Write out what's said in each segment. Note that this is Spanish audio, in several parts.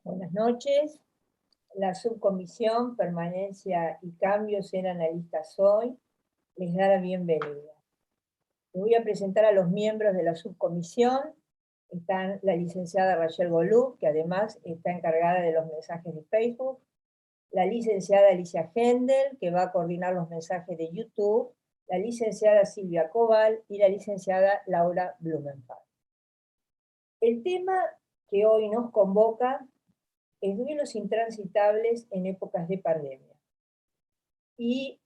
Buenas noches. La subcomisión Permanencia y Cambios en Analistas Hoy les da la bienvenida. Les voy a presentar a los miembros de la subcomisión. Están la licenciada Rachel Golub, que además está encargada de los mensajes de Facebook, la licenciada Alicia Hendel, que va a coordinar los mensajes de YouTube, la licenciada Silvia Cobal y la licenciada Laura Blumenfeld. El tema que hoy nos convoca es duelos intransitables en épocas de pandemia. Y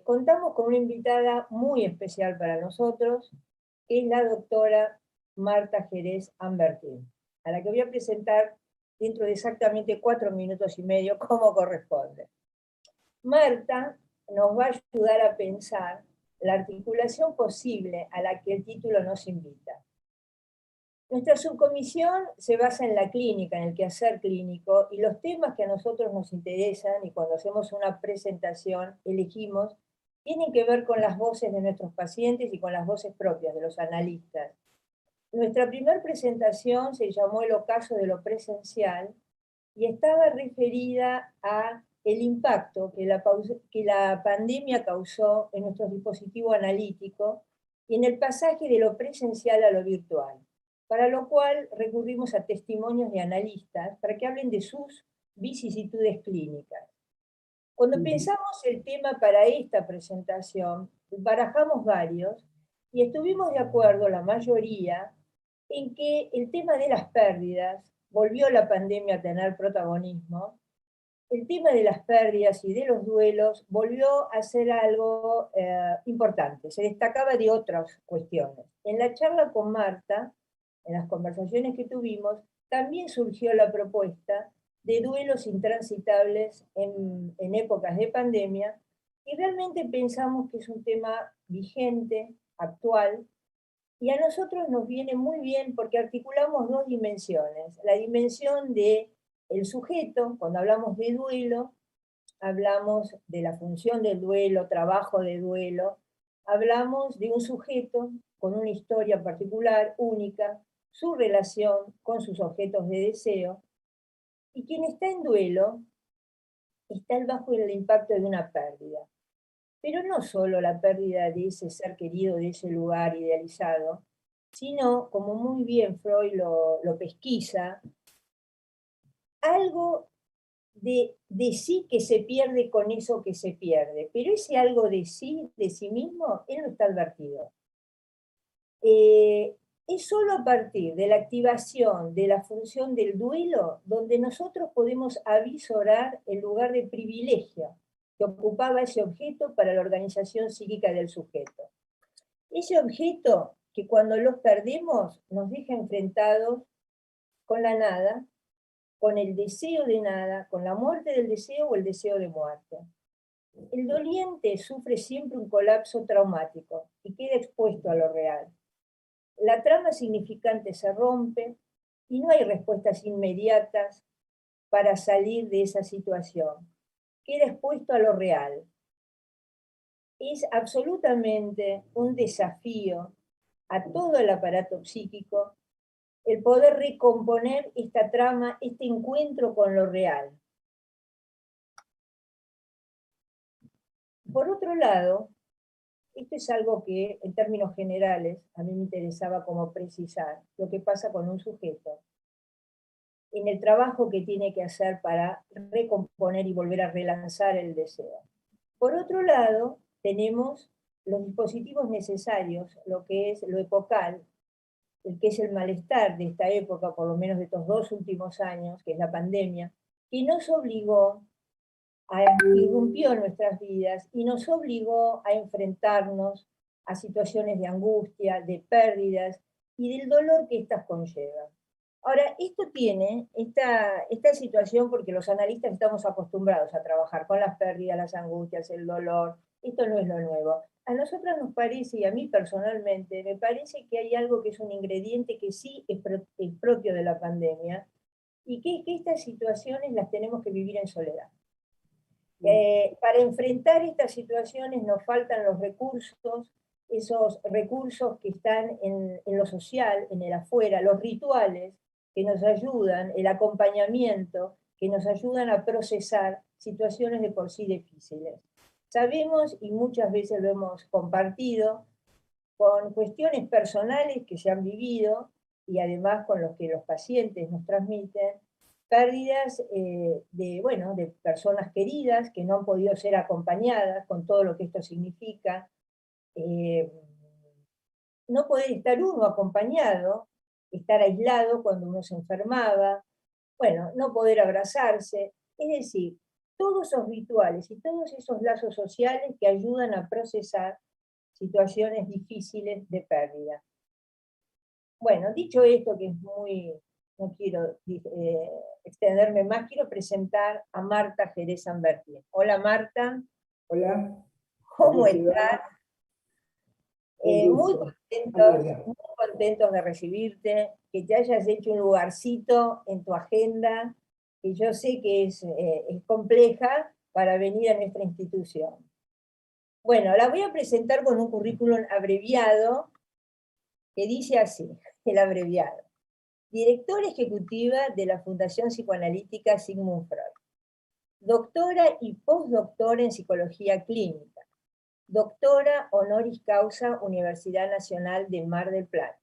contamos con una invitada muy especial para nosotros, que es la doctora Marta Jerez Ambertín, a la que voy a presentar dentro de exactamente 4 minutos y medio, como corresponde. Marta nos va a ayudar a pensar la articulación posible a la que el título nos invita. Nuestra subcomisión se basa en la clínica, en el quehacer clínico, y los temas que a nosotros nos interesan, y cuando hacemos una presentación elegimos, tienen que ver con las voces de nuestros pacientes y con las voces propias de los analistas. Nuestra primera presentación se llamó El ocaso de lo presencial, y estaba referida a el impacto que la pandemia causó en nuestro dispositivo analítico y en el pasaje de lo presencial a lo virtual, para lo cual recurrimos a testimonios de analistas para que hablen de sus vicisitudes clínicas. Cuando pensamos el tema para esta presentación, barajamos varios y estuvimos de acuerdo, la mayoría, en que el tema de las pérdidas, volvió la pandemia a tener protagonismo, el tema de las pérdidas y de los duelos volvió a ser algo importante, se destacaba de otras cuestiones. En la charla con Marta, en las conversaciones que tuvimos, también surgió la propuesta de duelos intransitables en épocas de pandemia, y realmente pensamos que es un tema vigente, actual, y a nosotros nos viene muy bien porque articulamos dos dimensiones. La dimensión de el sujeto, cuando hablamos de duelo, hablamos de la función del duelo, trabajo de duelo, hablamos de un sujeto con una historia particular, única, su relación con sus objetos de deseo, y quien está en duelo está bajo el impacto de una pérdida. Pero no solo la pérdida de ese ser querido, de ese lugar idealizado, sino, como muy bien Freud lo pesquisa, algo de sí que se pierde con eso que se pierde, pero ese algo de sí mismo, él no está advertido. Es solo a partir de la activación de la función del duelo donde nosotros podemos avisorar el lugar de privilegio que ocupaba ese objeto para la organización psíquica del sujeto. Ese objeto que cuando los perdemos nos deja enfrentados con la nada, con el deseo de nada, con la muerte del deseo o el deseo de muerte. El doliente sufre siempre un colapso traumático y queda expuesto a lo real. La trama significante se rompe y no hay respuestas inmediatas para salir de esa situación. Queda expuesto a lo real. Es absolutamente un desafío a todo el aparato psíquico el poder recomponer esta trama, este encuentro con lo real. Por otro lado, esto es algo que en términos generales a mí me interesaba como precisar, lo que pasa con un sujeto en el trabajo que tiene que hacer para recomponer y volver a relanzar el deseo. Por otro lado, tenemos los dispositivos necesarios, lo que es lo epocal, el que es el malestar de esta época, por lo menos de estos 2 últimos años, que es la pandemia, que nos obligó, irrumpió en nuestras vidas y nos obligó a enfrentarnos a situaciones de angustia, de pérdidas y del dolor que éstas conllevan. Ahora, esto tiene esta situación porque los analistas estamos acostumbrados a trabajar con las pérdidas, las angustias, el dolor. Esto no es lo nuevo. A nosotros nos parece, y a mí personalmente, me parece que hay algo que es un ingrediente que sí es propio de la pandemia, y que es que estas situaciones las tenemos que vivir en soledad. Para enfrentar estas situaciones nos faltan los recursos, esos recursos que están en lo social, en el afuera, los rituales, que nos ayudan, el acompañamiento, que nos ayudan a procesar situaciones de por sí difíciles. Sabemos, y muchas veces lo hemos compartido, con cuestiones personales que se han vivido, y además con los que los pacientes nos transmiten, pérdidas de personas queridas que no han podido ser acompañadas, con todo lo que esto significa, no poder estar uno acompañado, estar aislado cuando uno se enfermaba, bueno, no poder abrazarse, es decir, todos esos rituales y todos esos lazos sociales que ayudan a procesar situaciones difíciles de pérdida. Bueno, dicho esto, que es muy, no quiero extenderme más, quiero presentar a Marta Jerez Amberti. Hola Marta. Hola. ¿Cómo estás? Muy contentos de recibirte, que te hayas hecho un lugarcito en tu agenda, que yo sé que es compleja para venir a nuestra institución. Bueno, la voy a presentar con un currículum abreviado que dice así, el abreviado. Directora ejecutiva de la Fundación Psicoanalítica Sigmund Freud. Doctora y postdoctora en Psicología Clínica. Doctora honoris causa Universidad Nacional de Mar del Plata.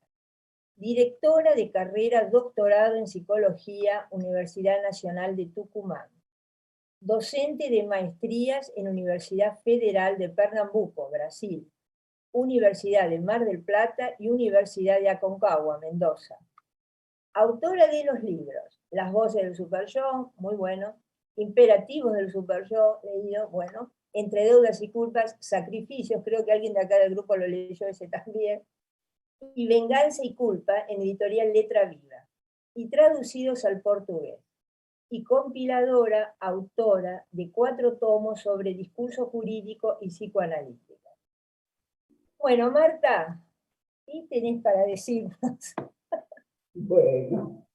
Directora de carrera doctorado en Psicología Universidad Nacional de Tucumán. Docente de maestrías en Universidad Federal de Pernambuco, Brasil. Universidad de Mar del Plata y Universidad de Aconcagua, Mendoza. Autora de los libros Las voces del Super Yo, muy bueno. Imperativos del Super Yo, leído, bueno. Entre deudas y culpas, sacrificios, creo que alguien de acá del grupo lo leyó ese también. Y Venganza y culpa, en editorial Letra Viva. Y traducidos al portugués. Y compiladora, autora de 4 tomos sobre discurso jurídico y psicoanalítica. Bueno, Marta, ¿qué tenés para decirnos? Bueno,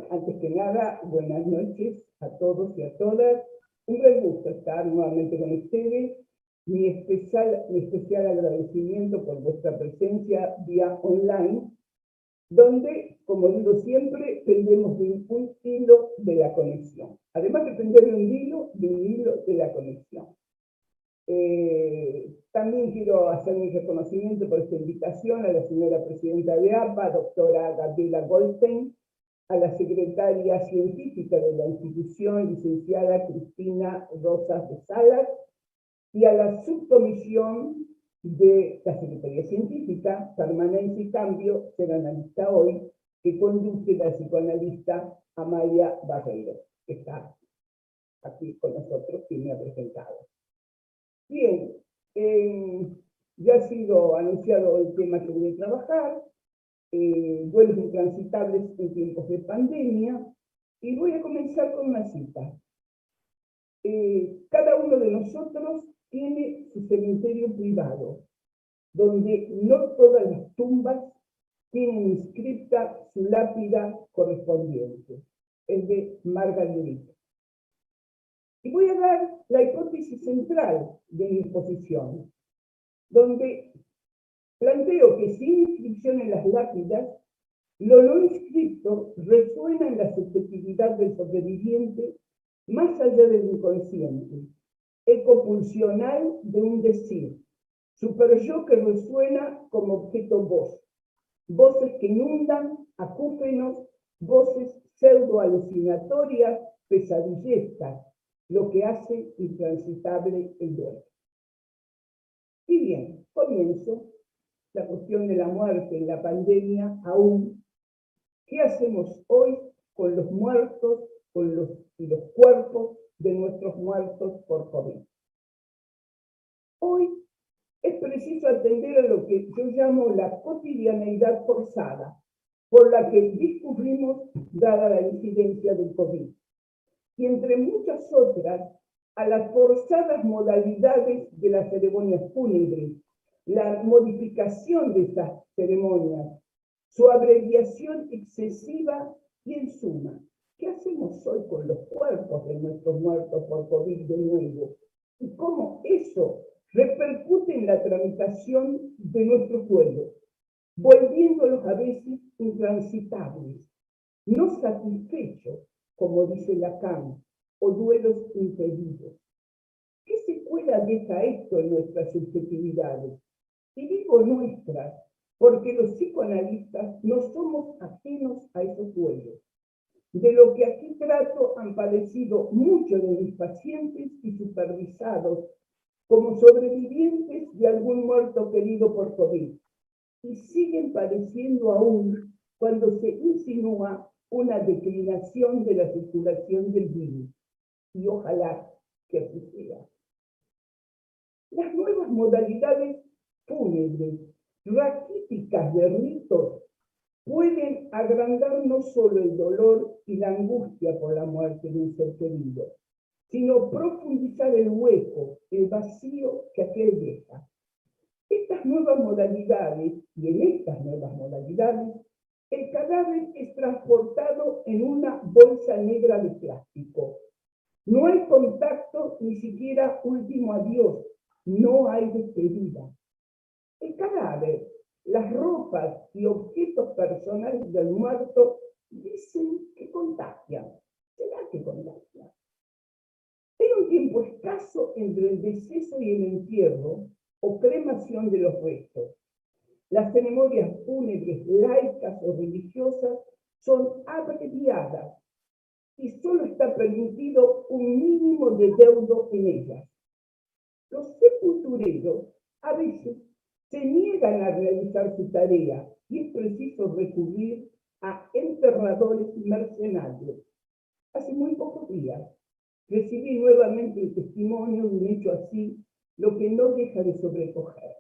antes que nada, buenas noches a todos y a todas. Un gran gusto estar nuevamente con ustedes. Mi especial agradecimiento por vuestra presencia vía online, donde, como digo siempre, tendremos un hilo de la conexión. Además de tender un hilo de la conexión. También quiero hacer mi reconocimiento por esta invitación a la señora presidenta de APA, doctora Gabriela Goldstein, a la secretaria científica de la institución, licenciada Cristina Rosas de Salas, y a la subcomisión de la Secretaría Científica, Permanencia y Cambio, Ser Analista Hoy, que conduce la psicoanalista Amalia Barreiro, que está aquí con nosotros, que me ha presentado. Bien, ya ha sido anunciado el tema que voy a trabajar, duelos intransitables en tiempos de pandemia, y voy a comenzar con una cita. Cada uno de nosotros tiene su cementerio privado, donde no todas las tumbas tienen inscrita su lápida correspondiente, el de Margarita. Y voy a dar la hipótesis central de mi exposición, donde planteo que sin inscripción en las lápidas, lo no inscrito resuena en la subjetividad del sobreviviente más allá del inconsciente, eco pulsional de un decir, superyo que resuena como objeto voz, voces que inundan, acúfenos, voces pseudo-alucinatorias, pesadillescas, lo que hace intransitable el duelo. Y bien, comienzo la cuestión de la muerte en la pandemia aún. ¿Qué hacemos hoy con los muertos, con los cuerpos de nuestros muertos por COVID? Hoy es preciso atender a lo que yo llamo la cotidianeidad forzada, por la que discurrimos dada la incidencia del COVID. Y entre muchas otras, a las forzadas modalidades de las ceremonias fúnebres, la modificación de esas ceremonias, su abreviación excesiva y en suma, ¿qué hacemos hoy con los cuerpos de nuestros muertos por COVID de nuevo? Y cómo eso repercute en la tramitación de nuestros duelos, volviéndolos a veces intransitables, no satisfechos, como dice Lacan, o duelos impedidos. ¿Qué secuela deja esto en nuestras subjetividades? Y digo nuestras, porque los psicoanalistas no somos ajenos a esos duelos. De lo que aquí trato han padecido muchos de mis pacientes y supervisados como sobrevivientes de algún muerto querido por COVID, y siguen padeciendo aún cuando se insinúa una declinación de la circulación del virus, y ojalá que así sea. Las nuevas modalidades fúnebres, raquíticas de ritos, pueden agrandar no solo el dolor y la angustia por la muerte de un ser querido, sino profundizar el hueco, el vacío que aquel deja. Estas nuevas modalidades, y en estas nuevas modalidades, el cadáver es transportado en una bolsa negra de plástico. No hay contacto, ni siquiera último adiós, no hay despedida. El cadáver, las ropas y objetos personales del muerto dicen que contagian. ¿Será que contagian? En un tiempo escaso entre el deceso y el entierro o cremación de los restos, las ceremonias fúnebres laicas o religiosas son abreviadas y solo está permitido un mínimo de deudo en ellas. Los sepultureros a veces se niegan a realizar su tarea y es preciso recurrir a enterradores mercenarios. Hace muy pocos días recibí nuevamente el testimonio de un hecho así, lo que no deja de sobrecoger.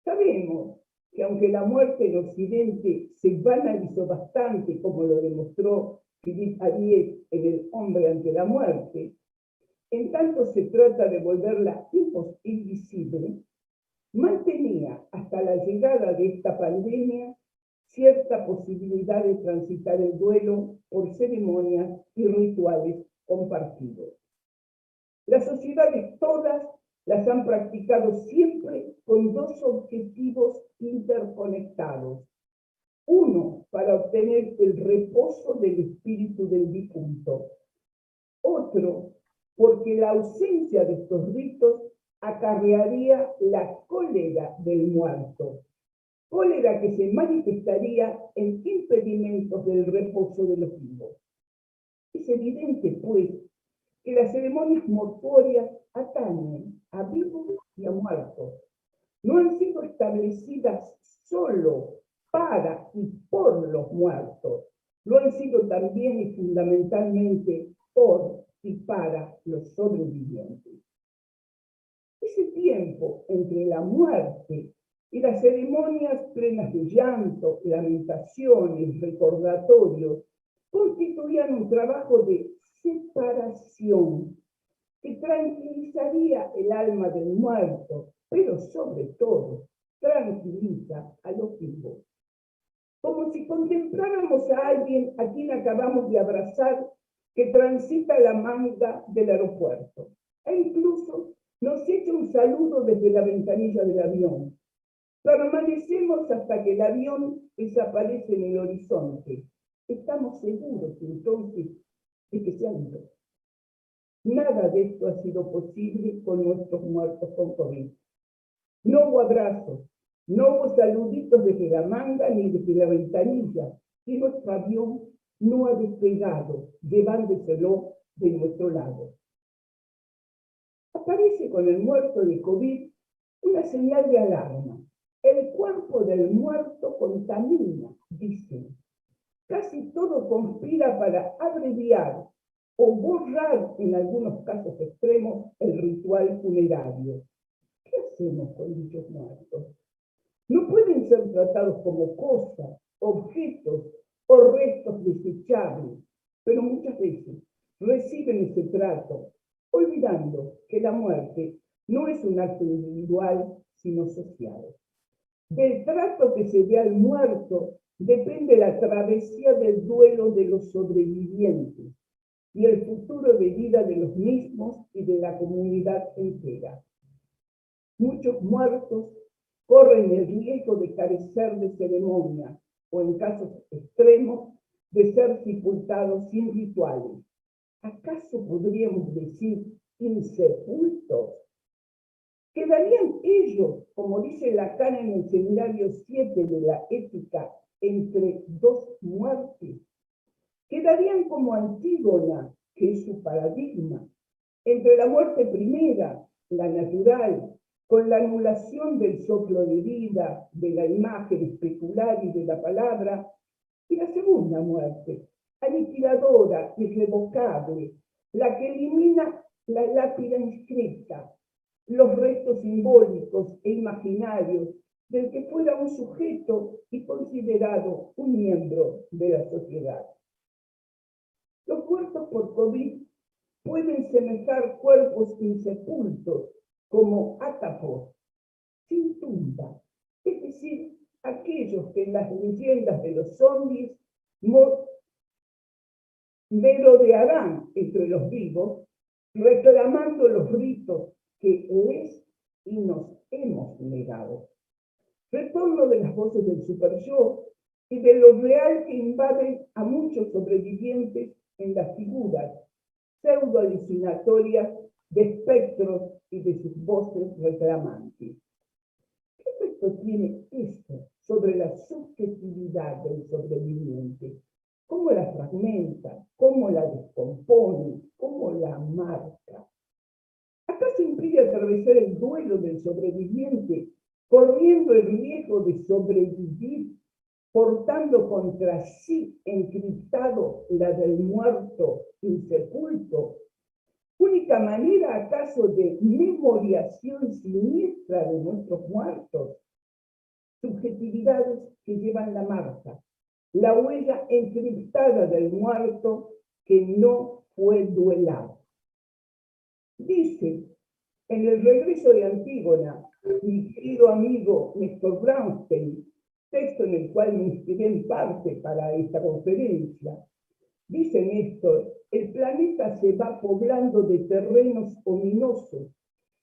Sabemos que aunque la muerte en Occidente se banalizó bastante, como lo demostró Philippe Ariès en El hombre ante la muerte, en tanto se trata de volverla invisible, mantenía hasta la llegada de esta pandemia cierta posibilidad de transitar el duelo por ceremonias y rituales compartidos. Las sociedades todas las han practicado siempre con dos objetivos interconectados. Uno, para obtener el reposo del espíritu del difunto. Otro, porque la ausencia de estos ritos acarrearía la cólera del muerto, cólera que se manifestaría en impedimentos del reposo de los vivos. Es evidente, pues, que las ceremonias mortuorias atañen a vivos y a muertos. No han sido establecidas solo para y por los muertos, lo han sido también y fundamentalmente por y para los sobrevivientes. Ese tiempo entre la muerte y las ceremonias plenas de llanto, lamentaciones, recordatorios, constituían un trabajo de separación que tranquilizaría el alma del muerto, pero sobre todo tranquiliza a los vivos. Como si contempláramos a alguien a quien acabamos de abrazar que transita la manga del aeropuerto, e incluso nos echa un saludo desde la ventanilla del avión. Permanecemos hasta que el avión desaparece en el horizonte. Estamos seguros entonces de que se ha ido. Nada de esto ha sido posible con nuestros muertos con COVID. No hubo abrazos, no hubo saluditos desde la manga ni desde la ventanilla, y nuestro avión no ha despegado, llevándoselo de nuestro lado. Aparece con el muerto de COVID una señal de alarma. El cuerpo del muerto contamina, dicen. Casi todo conspira para abreviar o borrar, en algunos casos extremos, el ritual funerario. ¿Qué hacemos con dichos muertos? No pueden ser tratados como cosas, objetos o restos desechables, pero muchas veces reciben ese trato, olvidando que la muerte no es un acto individual, sino social. Del trato que se dé al muerto depende la travesía del duelo de los sobrevivientes y el futuro de vida de los mismos y de la comunidad entera. Muchos muertos corren el riesgo de carecer de ceremonia, o en casos extremos, de ser sepultados sin rituales. ¿Acaso podríamos decir insepultos? ¿Quedarían ellos, como dice Lacan en el seminario 7 de la Ética, entre dos muertes? ¿Quedarían como Antígona, que es su paradigma, entre la muerte primera, la natural, con la anulación del soplo de vida, de la imagen especular y de la palabra, y la segunda muerte, aniquiladora, irrevocable, la que elimina la lápida inscrita, los restos simbólicos e imaginarios del que fuera un sujeto y considerado un miembro de la sociedad? Los muertos por COVID pueden semejar cuerpos insepultos, como átapos, sin tumba, es decir, aquellos que en las leyendas de los zombies merodearán entre los vivos, reclamando los ritos que les y nos hemos negado. Retorno de las voces del superyo y de lo real que invade a muchos sobrevivientes en las figuras pseudo-alucinatorias de espectros y de sus voces reclamantes. ¿Qué efecto tiene esto sobre la subjetividad del sobreviviente? ¿Cómo la fragmenta? ¿Cómo la descompone? ¿Cómo la marca? ¿Acaso impide atravesar el duelo del sobreviviente, corriendo el riesgo de sobrevivir, portando contra sí encriptado la del muerto insepulto? ¿Única manera acaso de memoriación siniestra de nuestros muertos? Subjetividades que llevan la marca, la huella encriptada del muerto que no fue duelado. Dice en El regreso de Antígona, mi querido amigo Néstor Brownstein, texto en el cual me inspiré en parte para esta conferencia, dice Néstor, el planeta se va poblando de terrenos ominosos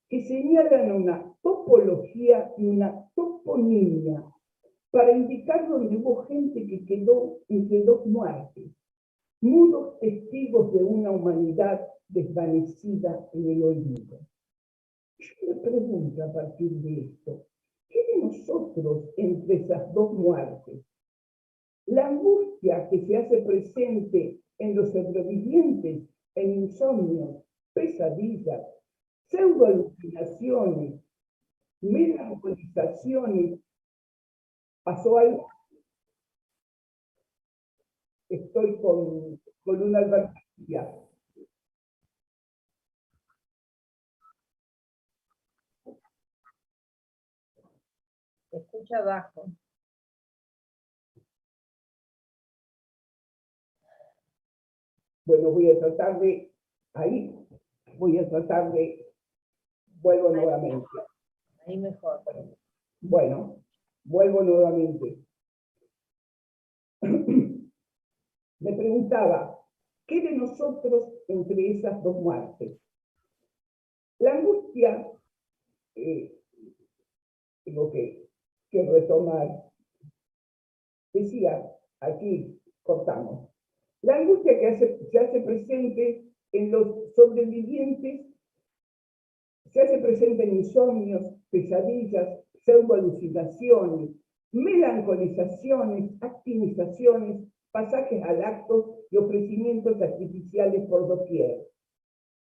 que señalan una topología y una toponimia para indicar donde hubo gente que quedó entre dos muertes, mudos testigos de una humanidad desvanecida en el olvido. Yo me pregunto a partir de esto, ¿qué de nosotros entre esas dos muertes? La angustia que se hace presente en los sobrevivientes, en insomnios, pesadillas, pseudoalucinaciones, melancolizaciones. ¿Pasó algo? Estoy con una advertencia. Se escucha bajo. Bueno, voy a tratar de, vuelvo nuevamente. Ahí mejor. Bueno, vuelvo nuevamente. Me preguntaba, ¿qué de nosotros entre esas dos muertes? La angustia, tengo que retomar, decía, aquí cortamos, la angustia que se hace presente en los sobrevivientes, se hace presente en insomnios, pesadillas, pseudoalucinaciones, melancolizaciones, actinizaciones, pasajes al acto y ofrecimientos artificiales por doquier.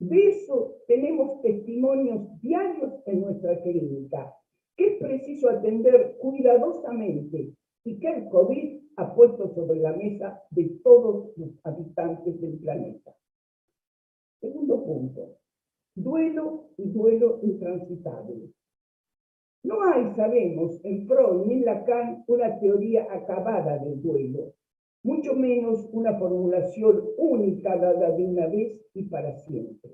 De eso tenemos testimonios diarios en nuestra clínica, que es preciso atender cuidadosamente y que el COVID ha puesto sobre la mesa de todos los habitantes del planeta. Segundo punto, duelo y duelo intransitable. No hay, sabemos, en Freud ni en Lacan una teoría acabada del duelo, mucho menos una formulación única dada de una vez y para siempre.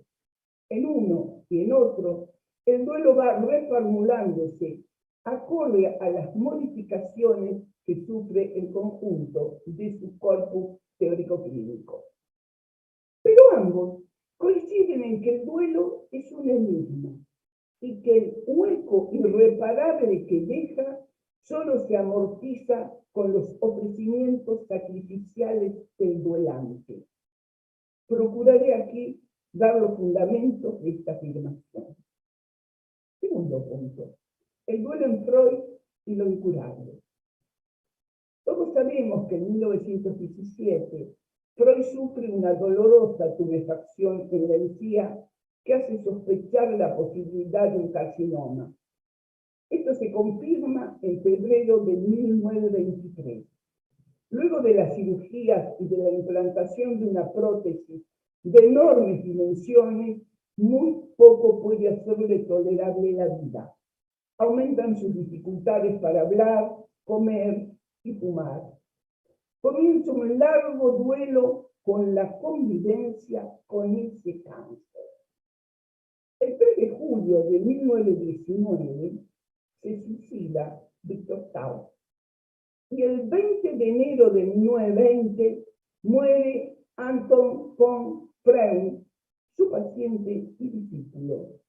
En uno y en otro, el duelo va reformulándose acorde a las modificaciones que sufre el conjunto de su corpus teórico-clínico. Pero ambos coinciden en que el duelo es un enigma y que el hueco irreparable que deja solo se amortiza con los ofrecimientos sacrificiales del duelante. Procuraré aquí dar los fundamentos de esta afirmación. Segundo punto, el duelo en Freud y lo incurable. Todos sabemos que en 1917 Freud sufre una dolorosa tumefacción en la encía que hace sospechar la posibilidad de un carcinoma. Esto se confirma en febrero de 1923. Luego de las cirugías y de la implantación de una prótesis de enormes dimensiones, muy poco puede hacerle tolerable la vida. Aumentan sus dificultades para hablar, comer y fumar. Comienza un largo duelo con la convivencia con ese cáncer. El 3 de julio de 1919 se suicida Victor Tau. Y el 20 de enero de 1920 muere Anton von Freund, su paciente y discípulo.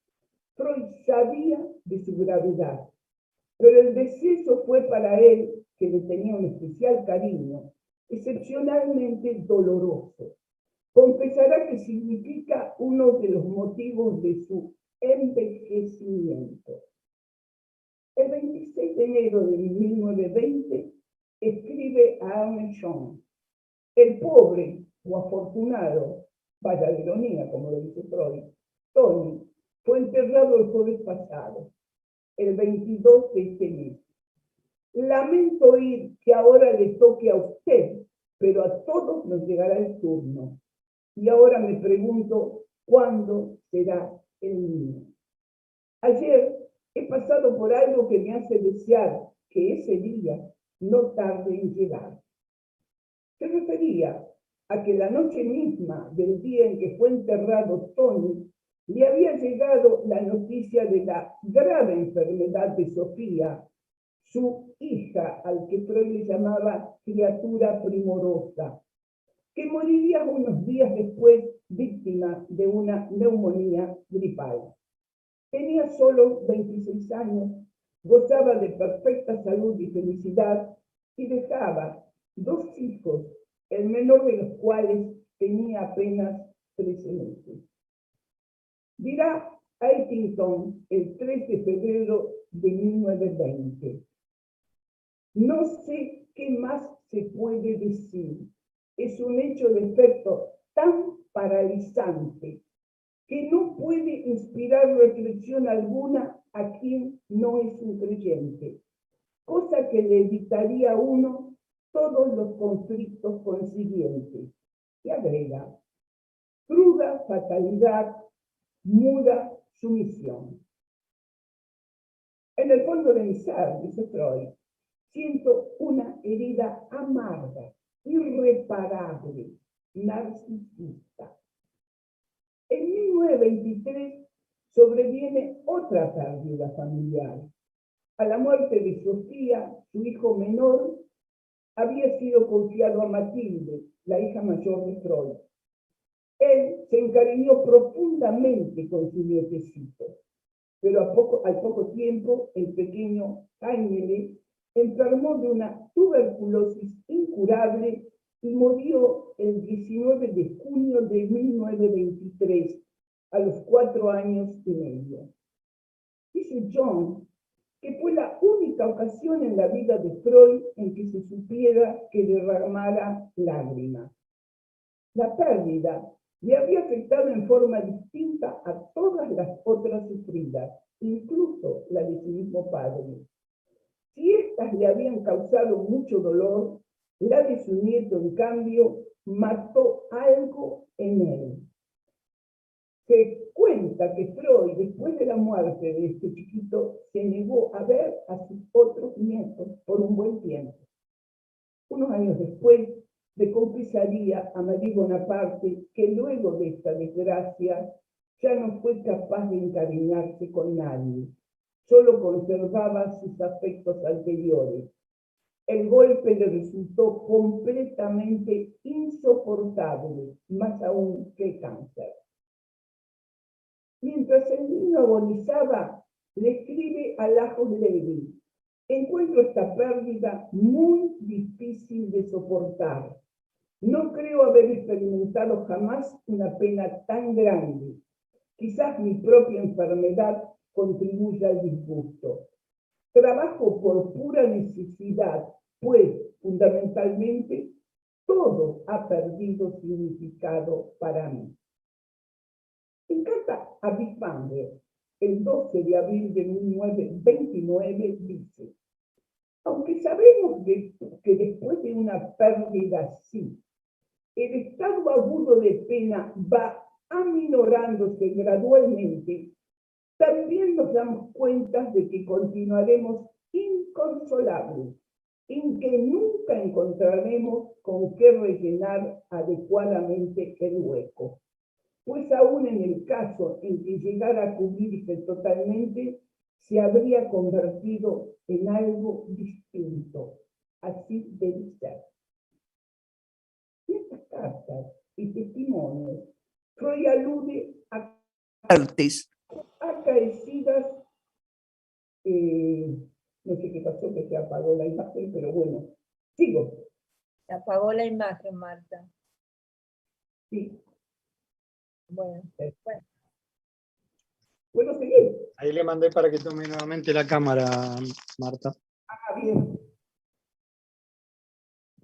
Freud sabía de su gravedad, pero el deceso fue para él, que le tenía un especial cariño, excepcionalmente doloroso. Confesará que significa uno de los motivos de su envejecimiento. El 26 de enero de 1920 escribe a Arne Schoen: el pobre o afortunado, vaya de ironía como lo dice Freud, Tony, fue enterrado el jueves pasado, el 22 de este mes. Lamento oír que ahora le toque a usted, pero a todos nos llegará el turno. Y ahora me pregunto, ¿cuándo será el mío? Ayer he pasado por algo que me hace desear que ese día no tarde en llegar. Se refería a que la noche misma del día en que fue enterrado Tony, le había llegado la noticia de la grave enfermedad de Sofía, su hija, al que Freud le llamaba criatura primorosa, que moriría unos días después víctima de una neumonía gripal. Tenía solo 26 años, gozaba de perfecta salud y felicidad y dejaba 2 hijos, el menor de los cuales tenía apenas 13 meses. Dirá Eitington el 3 de febrero de 1920. No sé qué más se puede decir. Es un hecho de efecto tan paralizante que no puede inspirar reflexión alguna a quien no es un creyente, cosa que le evitaría a uno todos los conflictos consiguientes. Y agrega: cruda fatalidad, muda sumisión. En el fondo de mi ser, dice Freud, siento una herida amarga, irreparable, narcisista. En 1923 sobreviene otra pérdida familiar. A la muerte de Sofía, su hijo menor, había sido confiado a Matilde, la hija mayor de Freud. Él se encariñó profundamente con su nietecito, pero al poco tiempo el pequeño Heinrich enfermó de una tuberculosis incurable y murió el 19 de junio de 1923, a los 4 años y medio. Dice John que fue la única ocasión en la vida de Freud en que se supiera que derramara lágrimas. La pérdida le había afectado en forma distinta a todas las otras sufridas, incluso la de su mismo padre. Si éstas le habían causado mucho dolor, la de su nieto, en cambio, mató algo en él. Se cuenta que Freud, después de la muerte de este chiquito, se negó a ver a sus otros nietos por un buen tiempo. Unos años después, le confesaría a Marie Bonaparte que luego de esta desgracia ya no fue capaz de encariñarse con nadie, solo conservaba sus afectos anteriores. El golpe le resultó completamente insoportable, más aún que el cáncer. Mientras el niño agonizaba, le escribe a Lajos Levi: Encuentro esta pérdida muy difícil de soportar. No creo haber experimentado jamás una pena tan grande. Quizás mi propia enfermedad contribuya al disgusto. Trabajo por pura necesidad, pues, fundamentalmente, todo ha perdido significado para mí. En carta a Big Banger, el 12 de abril de 1929, dice: aunque sabemos que después de una pérdida así, el estado agudo de pena va aminorándose gradualmente, también nos damos cuenta de que continuaremos inconsolables, en que nunca encontraremos con qué rellenar adecuadamente el hueco. Pues aún en el caso en que llegara a cubrirse totalmente, se habría convertido en algo distinto. Así debe ser. En estas cartas y testimonios, Freud alude a partes acaecidas, no sé qué pasó, que se apagó la imagen, pero bueno, sigo. Se apagó la imagen, Marta. Sí. Bueno. ¿Puedo seguir? Ahí le mandé para que tome nuevamente la cámara, Marta. Ah, bien.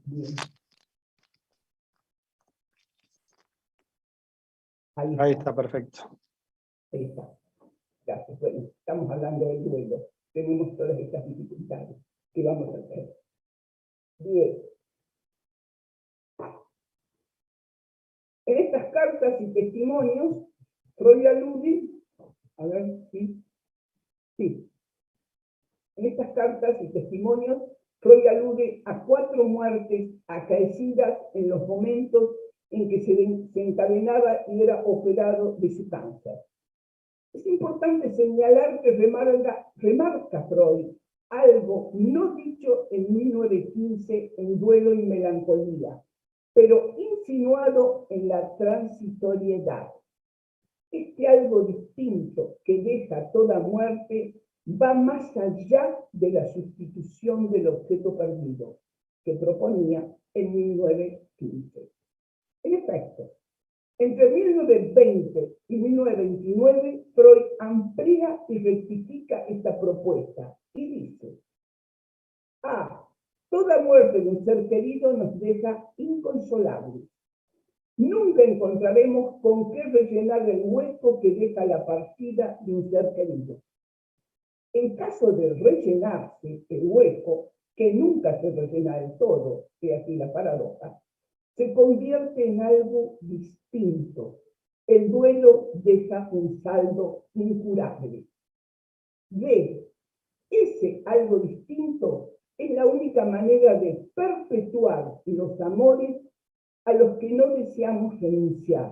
Bien. Ahí está, perfecto. Ahí está. Gracias. Bueno, estamos hablando del duelo. Tenemos todas estas dificultades. ¿Qué vamos a hacer? Bien. En estas cartas y testimonios, Freud alude, a ver, sí. En estas cartas y testimonios, Freud alude a 4 muertes acaecidas en los momentos en que se encadenaba y era operado de su cáncer. Es importante señalar que remarca Freud algo no dicho en 1915 en Duelo y Melancolía, pero insinuado en la transitoriedad. Este algo distinto que deja toda muerte va más allá de la sustitución del objeto perdido que proponía en 1915. En efecto, entre 1920 y 1929, Freud amplía y rectifica esta propuesta y dice: toda muerte de un ser querido nos deja inconsolables. Nunca encontraremos con qué rellenar el hueco que deja la partida de un ser querido. En caso de rellenarse el hueco, que nunca se rellena del todo, que aquí la paradoja, se convierte en algo distinto. El duelo deja un saldo incurable. Ese algo distinto es la única manera de perpetuar los amores a los que no deseamos renunciar.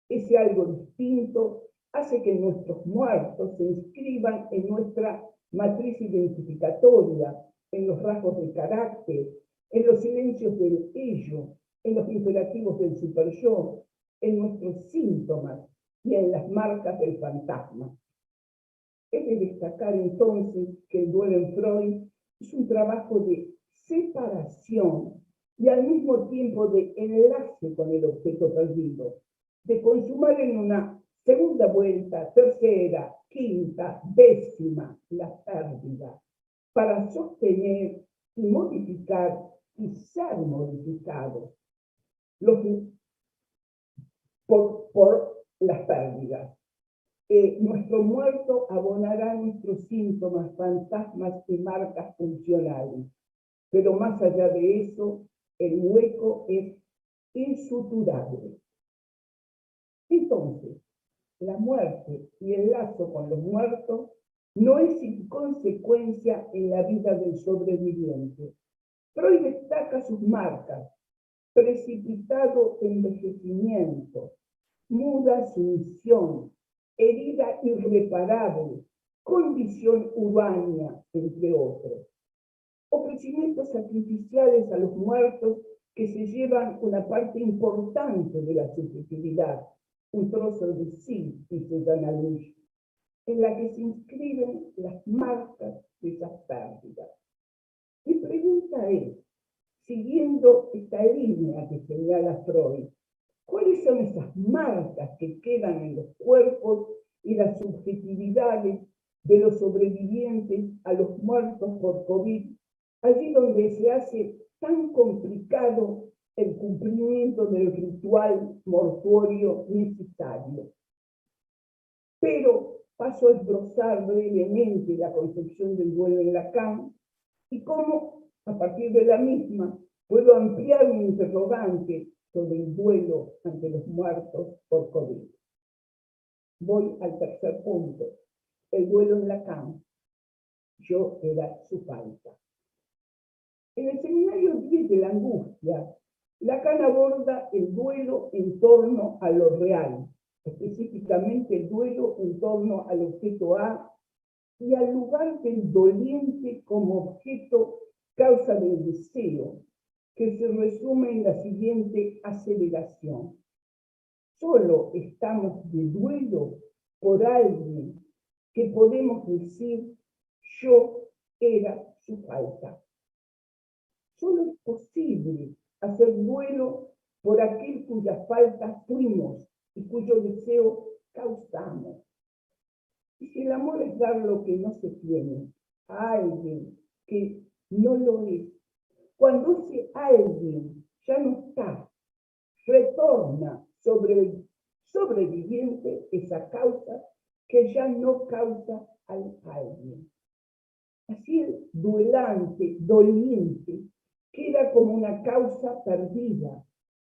Ese algo distinto hace que nuestros muertos se inscriban en nuestra matriz identificatoria, en los rasgos del carácter, en los silencios del ello, en los imperativos del superyo, en nuestros síntomas y en las marcas del fantasma. Es de destacar entonces que el duelo en Freud es un trabajo de separación y al mismo tiempo de enlace con el objeto perdido, de consumar en una segunda vuelta, tercera, quinta, décima, la pérdida, para sostener y modificar y ser modificados por las pérdidas. Nuestro muerto abonará nuestros síntomas, fantasmas y marcas funcionales, pero más allá de eso, el hueco es insuturable. Entonces, la muerte y el lazo con los muertos no es inconsecuencia en la vida del sobreviviente. Freud destaca sus marcas: precipitado envejecimiento, muda sumisión, herida irreparable, condición urbana, entre otros. Ofrecimientos sacrificiales a los muertos que se llevan una parte importante de la subjetividad, un trozo de sí, dice Jean Aluche, en la que se inscriben las marcas de esas pérdidas. pregunta es, siguiendo esta línea que señala Freud, ¿cuáles son esas marcas que quedan en los cuerpos y las subjetividades de los sobrevivientes a los muertos por COVID, allí donde se hace tan complicado el cumplimiento del ritual mortuorio necesario? Pero paso a esbozar brevemente la concepción del duelo en Lacan y cómo, a partir de la misma, puedo ampliar mi interrogante sobre el duelo ante los muertos por COVID. Voy al tercer punto, el duelo en Lacan. Yo era su falta. En el seminario 10 de la angustia, Lacan aborda el duelo en torno a lo real, específicamente el duelo en torno al objeto A y al lugar del doliente como objeto causa del deseo, que se resume en la siguiente aceleración. Solo estamos de duelo por alguien que podemos decir yo era su falta. Solo es posible hacer duelo por aquel cuya falta fuimos y cuyo deseo causamos. Y si el amor es dar lo que no se tiene a alguien que no lo es, cuando ese alguien ya no está, retorna sobre el sobreviviente esa causa que ya no causa al alguien. Así el duelante, doliente, queda como una causa perdida,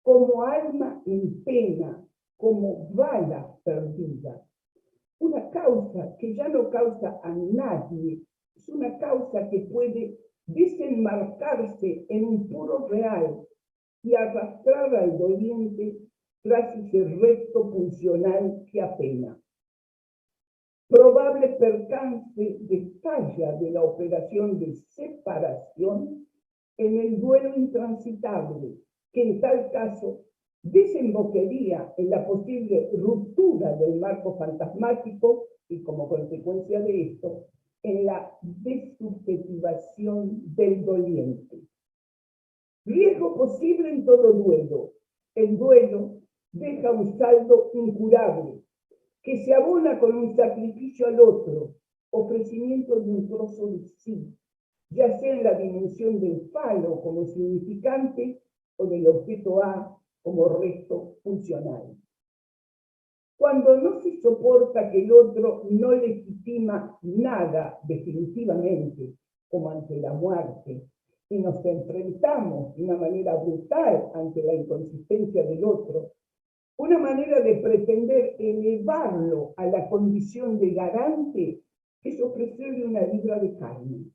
como alma en pena, como bala perdida. Una causa que ya no causa a nadie, es una causa que puede desenmarcarse en un puro real y arrastrar al doliente tras ese recto funcional que apena. Probable percance de falla de la operación de separación en el duelo intransitable, que en tal caso desembocaría en la posible ruptura del marco fantasmático y, como consecuencia de esto, en la desubjetivación del doliente. Riesgo posible en todo duelo. El duelo deja un saldo incurable, que se abona con un sacrificio al otro, ofrecimiento de un trozo de sí, ya sea en la dimensión del falo como significante o del objeto A como resto funcional. Cuando no se soporta que el otro no legitima nada definitivamente, como ante la muerte, y nos enfrentamos de una manera brutal ante la inconsistencia del otro, una manera de pretender elevarlo a la condición de garante es ofrecerle una libra de carne.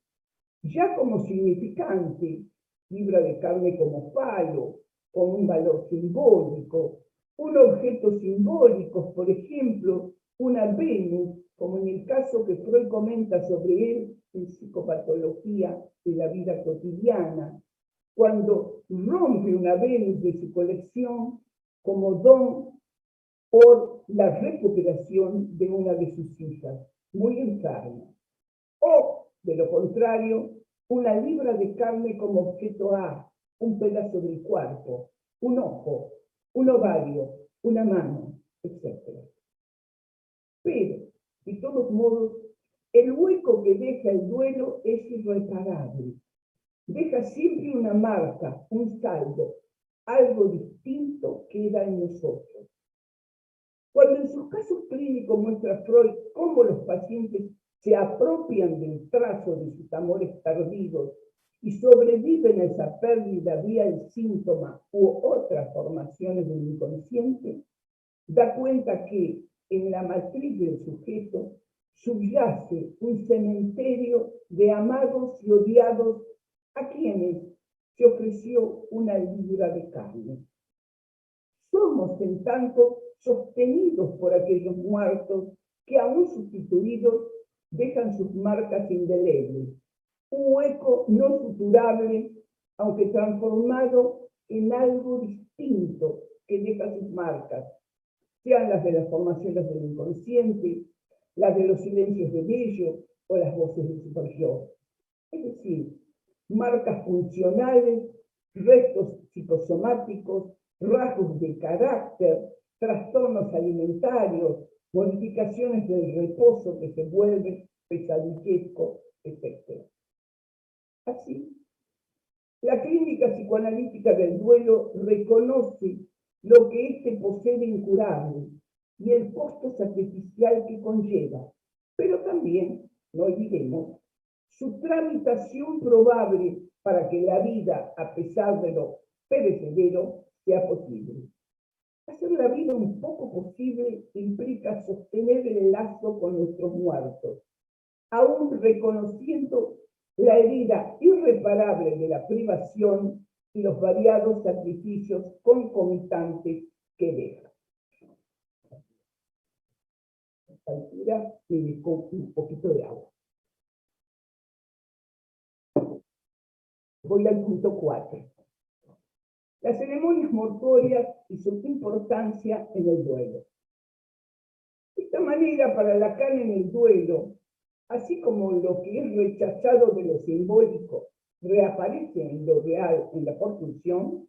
Ya como significante, libra de carne como falo, con un valor simbólico, un objeto simbólico, por ejemplo, una Venus, como en el caso que Freud comenta sobre él en Psicopatología de la vida cotidiana, cuando rompe una Venus de su colección como don por la recuperación de una de sus hijas, muy enferma. O, de lo contrario, una libra de carne como objeto A, un pedazo del cuerpo, un ojo, un ovario, una mano, etc. Pero, de todos modos, el hueco que deja el duelo es irreparable. Deja siempre una marca, un saldo, algo distinto queda en nosotros. Cuando en sus casos clínicos muestra Freud cómo los pacientes se apropian del trazo de sus amores perdidos y sobreviven a esa pérdida vía el síntoma u otras formaciones del inconsciente, da cuenta que en la matriz del sujeto subyace un cementerio de amados y odiados a quienes se ofreció una libra de carne. Somos, en tanto, sostenidos por aquellos muertos que, aún sustituidos, dejan sus marcas indelebles, un hueco no suturable, aunque transformado en algo distinto que deja sus marcas, sean las de las formaciones del inconsciente, las de los silencios de Bello o las voces del superyo. Es decir, marcas funcionales, restos psicosomáticos, rasgos de carácter, trastornos alimentarios, modificaciones del reposo que se vuelve pesadillesco, etc. Así, la clínica psicoanalítica del duelo reconoce lo que éste posee de incurable y el costo sacrificial que conlleva, pero también, no olvidemos, su tramitación probable para que la vida, a pesar de lo perecedero, sea posible. Hacer la vida un poco posible implica sostener el lazo con nuestros muertos, aún reconociendo la herida irreparable de la privación y los variados sacrificios concomitantes que deja. A esta altura me dejó un poquito de agua. Voy al punto 4. Las ceremonias mortuorias y su importancia en el duelo. De esta manera, para Lacan, en el duelo, así como lo que es rechazado de lo simbólico reaparece en lo real, en la construcción,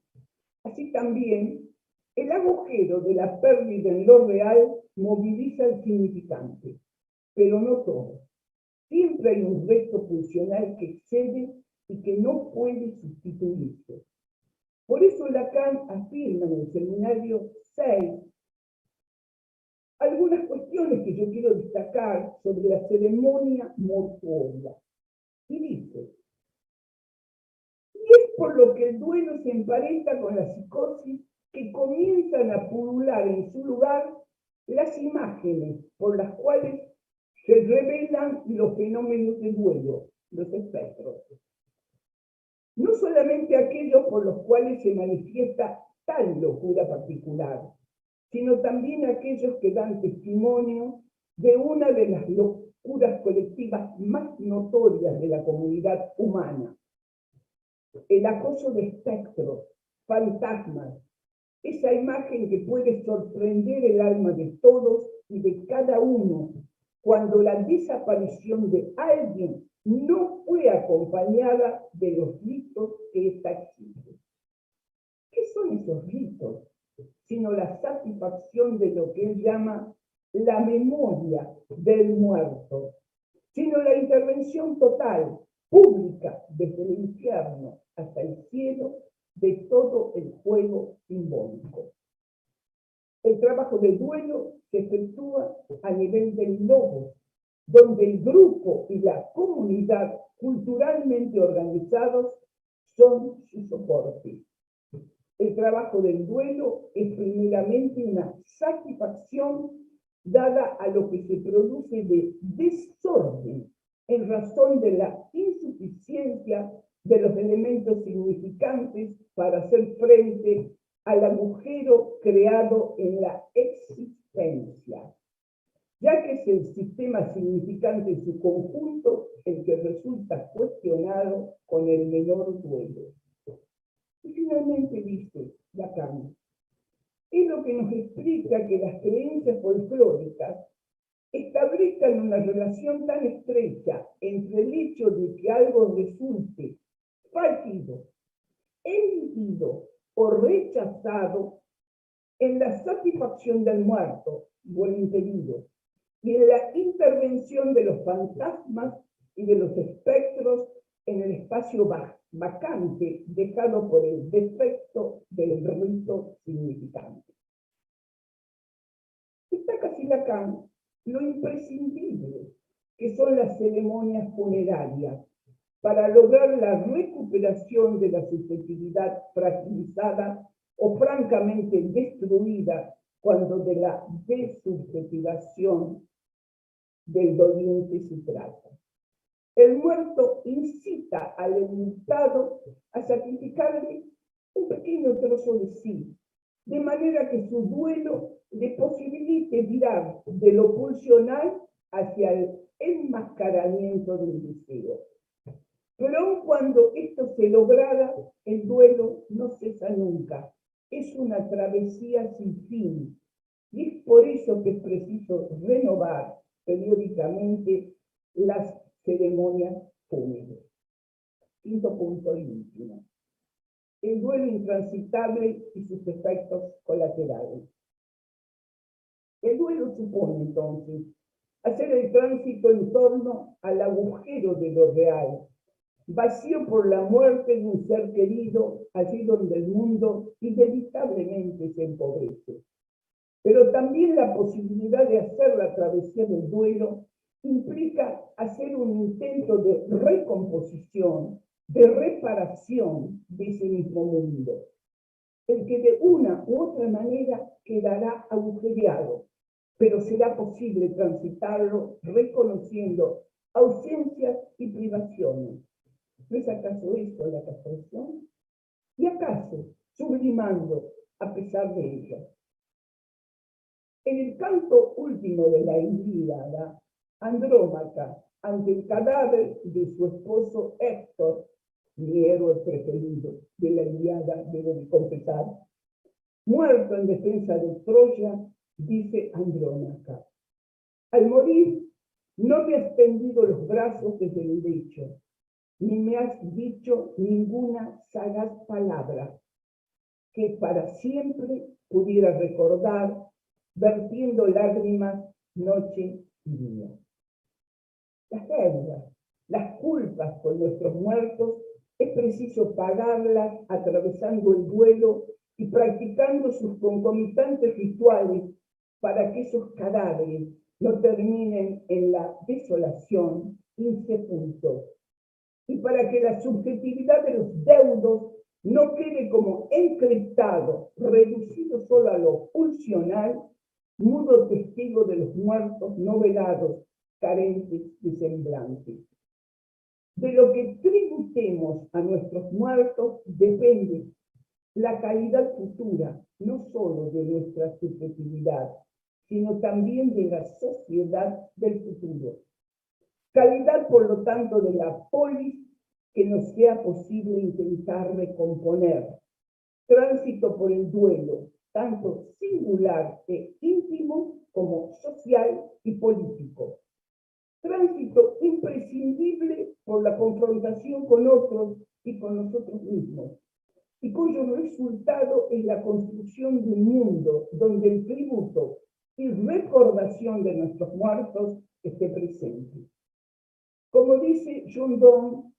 así también el agujero de la pérdida en lo real moviliza el significante, pero no todo. Siempre hay un resto funcional que excede y que no puede sustituirse. Por eso Lacan afirma en el seminario 6 algunas cuestiones que yo quiero destacar sobre la ceremonia mortuoria. Y dice, y es por lo que el duelo se emparenta con la psicosis que comienzan a pulular en su lugar las imágenes por las cuales se revelan los fenómenos del duelo, los espectros. No solamente aquellos por los cuales se manifiesta tal locura particular, sino también aquellos que dan testimonio de una de las locuras colectivas más notorias de la comunidad humana. El acoso de espectros, fantasmas, esa imagen que puede sorprender el alma de todos y de cada uno cuando la desaparición de alguien no fue acompañada de los ritos que ésta exige. ¿Qué son esos ritos? Sino la satisfacción de lo que él llama la memoria del muerto, sino la intervención total, pública, desde el infierno hasta el cielo, de todo el juego simbólico. El trabajo del duelo se efectúa a nivel del logos, donde el grupo y la comunidad culturalmente organizados son su soporte. El trabajo del duelo es primeramente una satisfacción dada a lo que se produce de desorden en razón de la insuficiencia de los elementos significantes para hacer frente al agujero creado en la existencia, ya que es el sistema significante en su conjunto el que resulta cuestionado con el menor duelo. Y finalmente dice Lacan, es lo que nos explica que las creencias folclóricas establezcan una relación tan estrecha entre el hecho de que algo resulte fallido, elidido o rechazado en la satisfacción del muerto o el impedido y en la intervención de los fantasmas y de los espectros en el espacio vacante dejado por el defecto del rito significante. Destaca Lacan lo imprescindible que son las ceremonias funerarias para lograr la recuperación de la subjetividad fragilizada o francamente destruida cuando de la desubjetivación del doliente se trata. El muerto incita al enlutado a sacrificarle un pequeño trozo de sí, de manera que su duelo le posibilite virar de lo pulsional hacia el enmascaramiento del deseo. Pero aun cuando esto se lograra, el duelo no cesa nunca. Es una travesía sin fin. Y es por eso que es preciso renovar periódicamente las ceremonias fúnebres. quinto punto y último. El duelo intransitable y sus efectos colaterales. El duelo supone, entonces, hacer el tránsito en torno al agujero de lo real, vacío por la muerte de un ser querido, allí donde el mundo inevitablemente se empobrece. Pero también la posibilidad de hacer la travesía del duelo implica hacer un intento de recomposición, de reparación de ese mismo mundo, el que de una u otra manera quedará agujereado, pero será posible transitarlo reconociendo ausencias y privaciones. ¿No es acaso esto la castración? ¿Y acaso sublimando a pesar de ella? En el canto último de la Ilíada, Andrómaca, ante el cadáver de su esposo Héctor, mi héroe preferido de la Ilíada, debo de confesar, muerto en defensa de Troya, dice Andrómaca: al morir, no me has tendido los brazos desde el lecho, ni me has dicho ninguna sagaz palabra que para siempre pudiera recordar, vertiendo lágrimas noche y día. Las deudas, las culpas con nuestros muertos, es preciso pagarlas atravesando el duelo y practicando sus concomitantes rituales para que esos cadáveres no terminen en la desolación insepultos, y para que la subjetividad de los deudos no quede como encriptado, reducido solo a lo pulsional, mudo testigo de los muertos no velados, carentes de semblante. De lo que tributemos a nuestros muertos depende la calidad futura, no solo de nuestra subjetividad, sino también de la sociedad del futuro. Calidad, por lo tanto, de la polis que nos sea posible intentar recomponer. Tránsito por el duelo, tanto singular e íntimo como social y político. Tránsito imprescindible por la confrontación con otros y con nosotros mismos, y cuyo resultado es la construcción de un mundo donde el tributo y recordación de nuestros muertos esté presente. Como dice John Donne,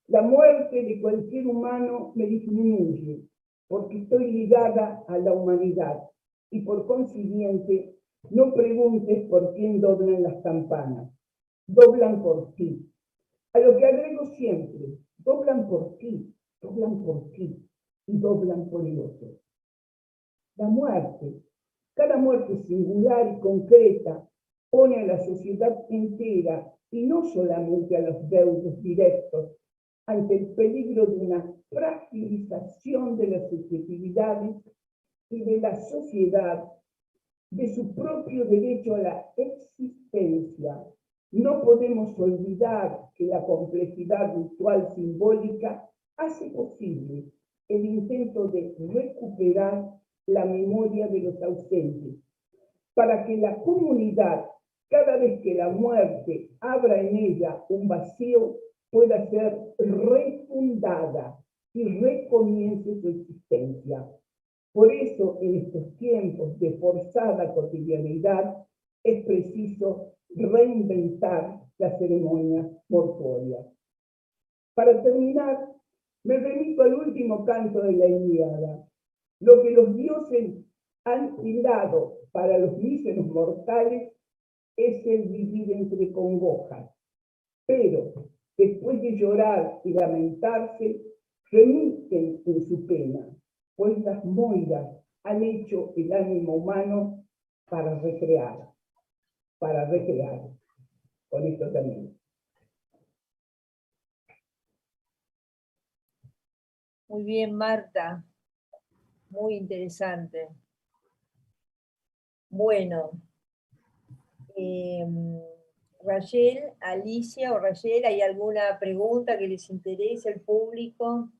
la muerte de cualquier humano me disminuye, porque estoy ligada a la humanidad, y por consiguiente, no preguntes por quién doblan las campanas. Doblan por ti. A lo que agrego siempre, doblan por ti y doblan por el otro. La muerte, cada muerte singular y concreta, pone a la sociedad entera, y no solamente a los deudos directos, ante el peligro de una fragilización de las subjetividades y de la sociedad, de su propio derecho a la existencia. No podemos olvidar que la complejidad ritual simbólica hace posible el intento de recuperar la memoria de los ausentes, para que la comunidad, cada vez que la muerte abra en ella un vacío, pueda ser refundada y recomience su existencia. Por eso, en estos tiempos de forzada cotidianidad, es preciso reinventar la ceremonia mortuoria. Para terminar, me remito al último canto de la Ilíada. Lo que los dioses han hilado para los míseros mortales es el vivir entre congojas. Pero, después de llorar y lamentarse, remiten en su pena, pues las moiras han hecho el ánimo humano para recrear. Con esto también. Muy bien, Marta. Muy interesante. Bueno, Rayel, Alicia o Rayel, ¿hay alguna pregunta que les interese al público?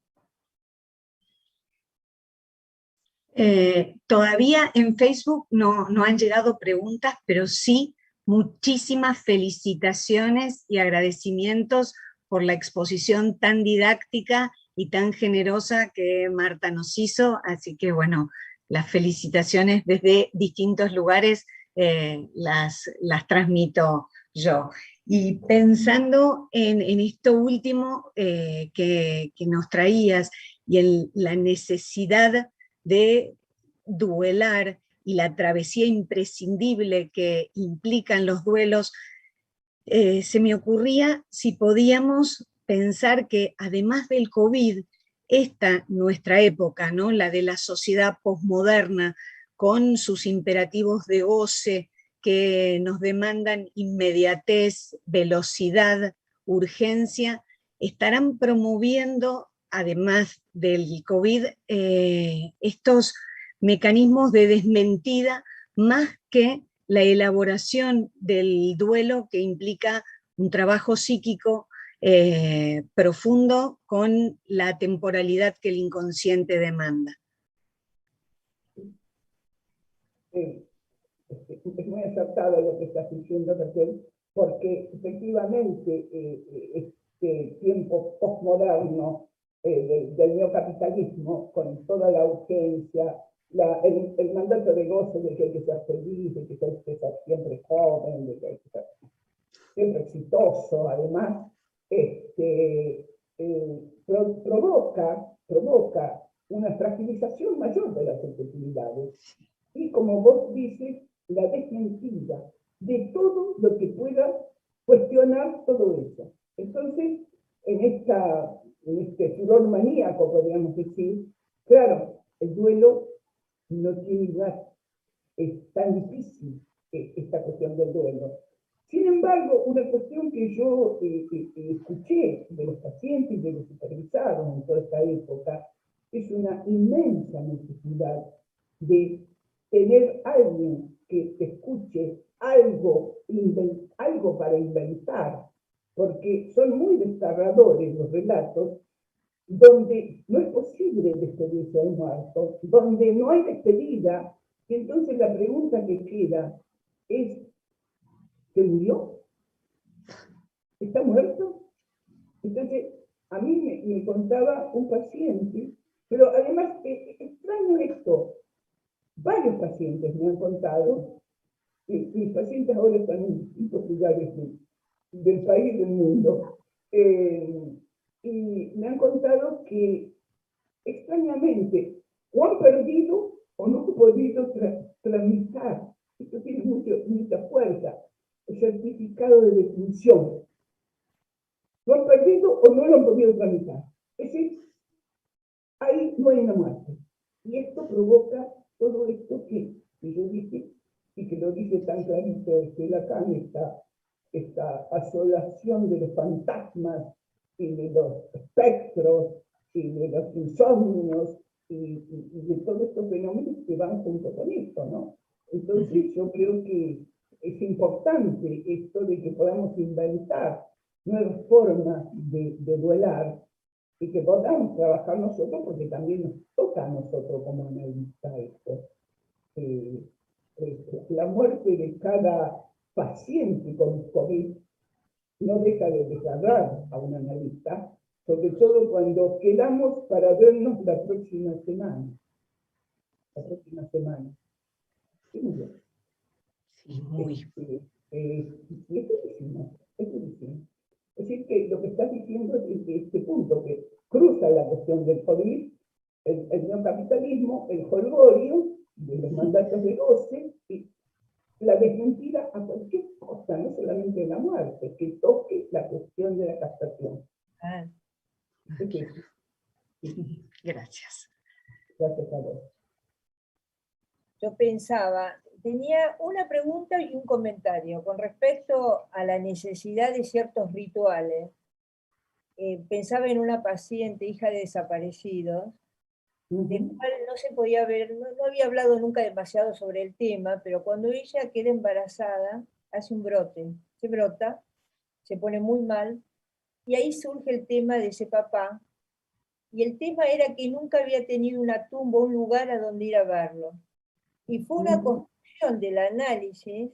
Todavía en Facebook no han llegado preguntas, pero sí muchísimas felicitaciones y agradecimientos por la exposición tan didáctica y tan generosa que Marta nos hizo, así que bueno, las felicitaciones desde distintos lugares las transmito yo. Y pensando en esto último que nos traías, y en la necesidad de duelar y la travesía imprescindible que implican los duelos, se me ocurría si podíamos pensar que además del COVID, esta nuestra época, ¿no? La de la sociedad posmoderna, con sus imperativos de goce que nos demandan inmediatez, velocidad, urgencia, estarán promoviendo, además del COVID, estos mecanismos de desmentida más que la elaboración del duelo, que implica un trabajo psíquico profundo con la temporalidad que el inconsciente demanda. Es muy acertado lo que estás diciendo, Raquel, porque efectivamente este tiempo postmoderno del neocapitalismo, con toda la urgencia, el mandato de goce de que hay que ser feliz, de que hay que ser siempre joven, de que hay que ser siempre exitoso, además, provoca una fragilización mayor de las subjetividades. Y como vos dices, la desmentida de todo lo que pueda cuestionar todo eso. Entonces, en este furor maníaco, podríamos decir, claro, el duelo no tiene lugar. Es tan difícil esta cuestión del duelo. Sin embargo, una cuestión que yo escuché de los pacientes y de los supervisados en toda esta época es una inmensa necesidad de tener alguien que escuche algo para inventar, porque son muy desgarradores los relatos, donde no es posible despedirse a un muerto, donde no hay despedida, y entonces la pregunta que queda es, ¿se murió? ¿Está muerto? Entonces, a mí me contaba un paciente, pero además, extraño esto, varios pacientes me han contado, mis pacientes ahora están en distintos lugares del país y del mundo, y me han contado que extrañamente o han perdido o no han podido tramitar, esto tiene mucha fuerza, el certificado de defunción. Lo han perdido o no lo han podido tramitar. Es decir, ahí no hay una muerte. Y esto provoca todo esto que yo dije, y que lo dice tan clarito Lacan, esta asolación de los fantasmas y de los espectros y de los insomnios y de todos estos fenómenos que van junto con esto, ¿no? Entonces yo creo que es importante esto de que podamos inventar nuevas formas de duelar y que podamos trabajar nosotros, porque también nos toca a nosotros como analistas esto. La muerte de cada paciente con COVID no deja de desgarrar a un analista, sobre todo cuando quedamos para vernos la próxima semana. La próxima semana. Sí, muy bien. Sí, muy. Y es durísimo, es durísimo. Es decir, que lo que estás diciendo es este punto, que cruza la cuestión del COVID, el neocapitalismo, el jolgorio de los mandatos de goce, y la desmentida a cualquier cosa, no solamente la muerte, que toque la cuestión de la castración. Gracias. Gracias a vos. Yo pensaba, tenía una pregunta y un comentario con respecto a la necesidad de ciertos rituales. Pensaba en una paciente, hija de desaparecidos, de cual no se podía ver, no había hablado nunca demasiado sobre el tema, pero cuando ella queda embarazada, hace un brote, se brota, se pone muy mal, y ahí surge el tema de ese papá, y el tema era que nunca había tenido una tumba, un lugar a donde ir a verlo. Y fue una construcción del análisis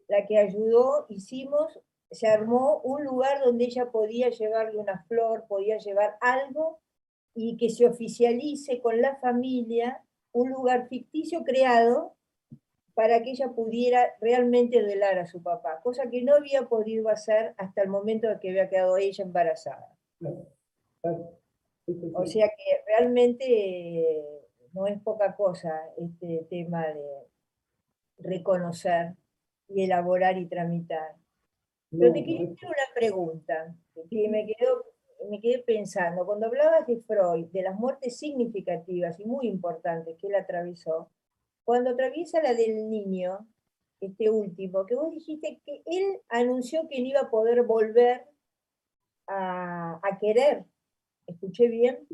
la que ayudó, hicimos se armó un lugar donde ella podía llevarle una flor, podía llevar algo, y que se oficialice con la familia un lugar ficticio creado para que ella pudiera realmente velar a su papá, cosa que no había podido hacer hasta el momento en que había quedado ella embarazada. Claro, claro. Sí, sí, O sí. sea que realmente no es poca cosa este tema de reconocer y elaborar y tramitar. Pero te No, quería no es. hacer una pregunta, que me quedé pensando. Cuando hablabas de Freud, de las muertes significativas y muy importantes que él atravesó, cuando atraviesa la del niño, este último, que vos dijiste que él anunció que no iba a poder volver a querer. ¿Escuché bien?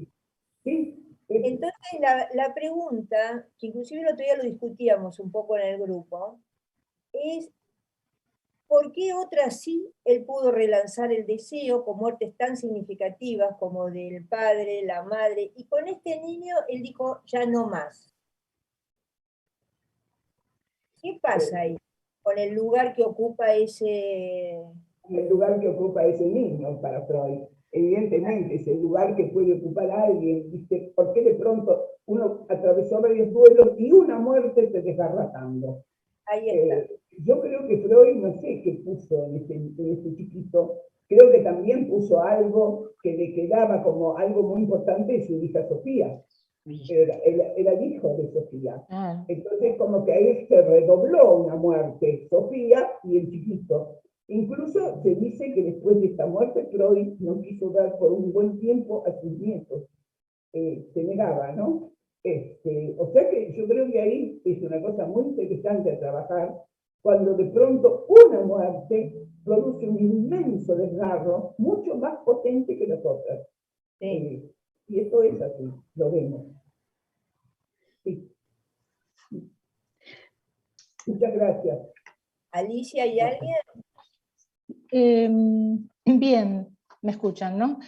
Sí, Entonces la pregunta, que inclusive el otro día lo discutíamos un poco en el grupo, es ¿por qué otras sí él pudo relanzar el deseo con muertes tan significativas como del padre, la madre, y con este niño él dijo ya no más? ¿Qué pasa ahí con el lugar que ocupa ese... el lugar que ocupa ese niño para Freud. Evidentemente, es el lugar que puede ocupar a alguien. ¿Viste? ¿Por qué de pronto uno atravesó varios duelos y una muerte te desgarratando? Ahí está. Yo creo que Freud, no sé qué puso en este chiquito, creo que también puso algo que le quedaba como algo muy importante de su hija Sofía. Era el hijo de Sofía. Ah, Entonces, como que ahí se redobló una muerte, Sofía y el chiquito. Incluso se dice que después de esta muerte, Freud no quiso dar por un buen tiempo a sus nietos. Se negaba, ¿no? O sea que yo creo que ahí es una cosa muy interesante a trabajar, cuando de pronto una muerte produce un inmenso desgarro, mucho más potente que las otras. Sí. Y esto es así, lo vemos. Sí. Muchas gracias. Alicia, ¿hay alguien? Bien, me escuchan, ¿no?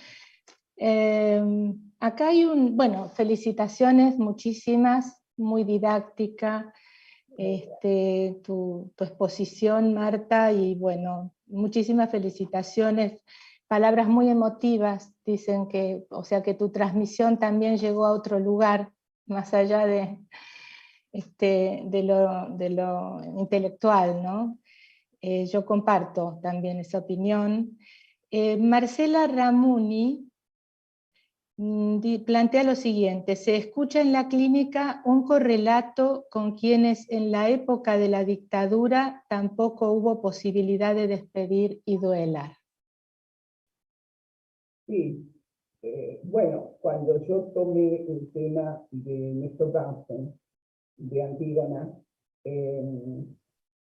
Acá hay bueno, felicitaciones muchísimas, muy didáctica, tu exposición, Marta, y bueno, muchísimas felicitaciones, palabras muy emotivas, dicen que, o sea que tu transmisión también llegó a otro lugar, más allá de lo intelectual, ¿no? Yo comparto también esa opinión. Marcela Ramuni plantea lo siguiente: se escucha en la clínica un correlato con quienes en la época de la dictadura tampoco hubo posibilidad de despedir y duelar. Sí, bueno, cuando yo tomé el tema de Néstor Bunsen, de Antígona,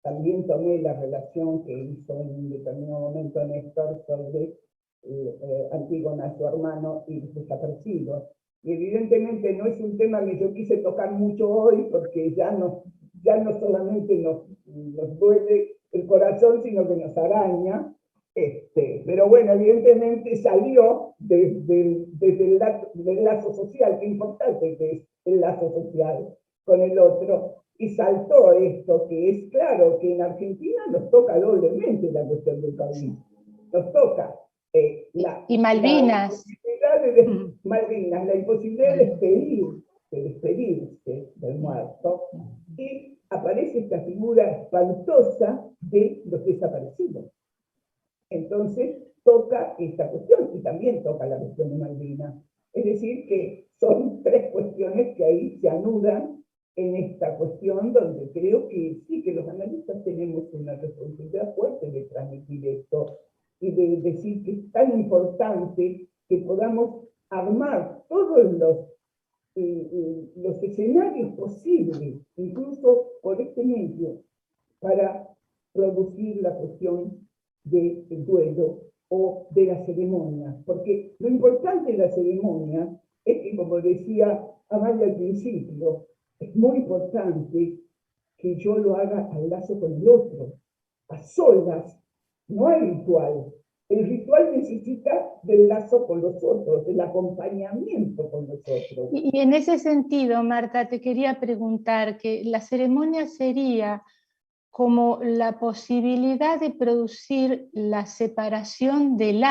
también tomé la relación que hizo en un determinado momento Néstor sobre Antígona, su hermano, y los desaparecidos. Y evidentemente no es un tema que yo quise tocar mucho hoy, porque ya no solamente nos duele el corazón, sino que nos araña. Pero bueno, evidentemente salió desde del lazo social, qué importante que es el lazo social con el otro, y saltó esto, que es claro que en Argentina nos toca doblemente la cuestión del COVID. Nos toca Y Malvinas. Malvinas, la imposibilidad de despedirse del muerto, y aparece esta figura espantosa de los desaparecidos. Entonces toca esta cuestión, y también toca la cuestión de Malvinas. Es decir, que son tres cuestiones que ahí se anudan en esta cuestión, donde creo que sí, que los analistas tenemos una responsabilidad fuerte de transmitir esto, y de decir que es tan importante que podamos armar todos los escenarios posibles, incluso por este medio, para producir la cuestión del duelo o de la ceremonia. Porque lo importante de la ceremonia es que, como decía Amalia al principio, es muy importante que yo lo haga al lazo con el otro, a solas. No hay ritual. El ritual necesita del lazo con los otros, del acompañamiento con los otros. Y en ese sentido, Marta, te quería preguntar que la ceremonia sería como la posibilidad de producir la separación del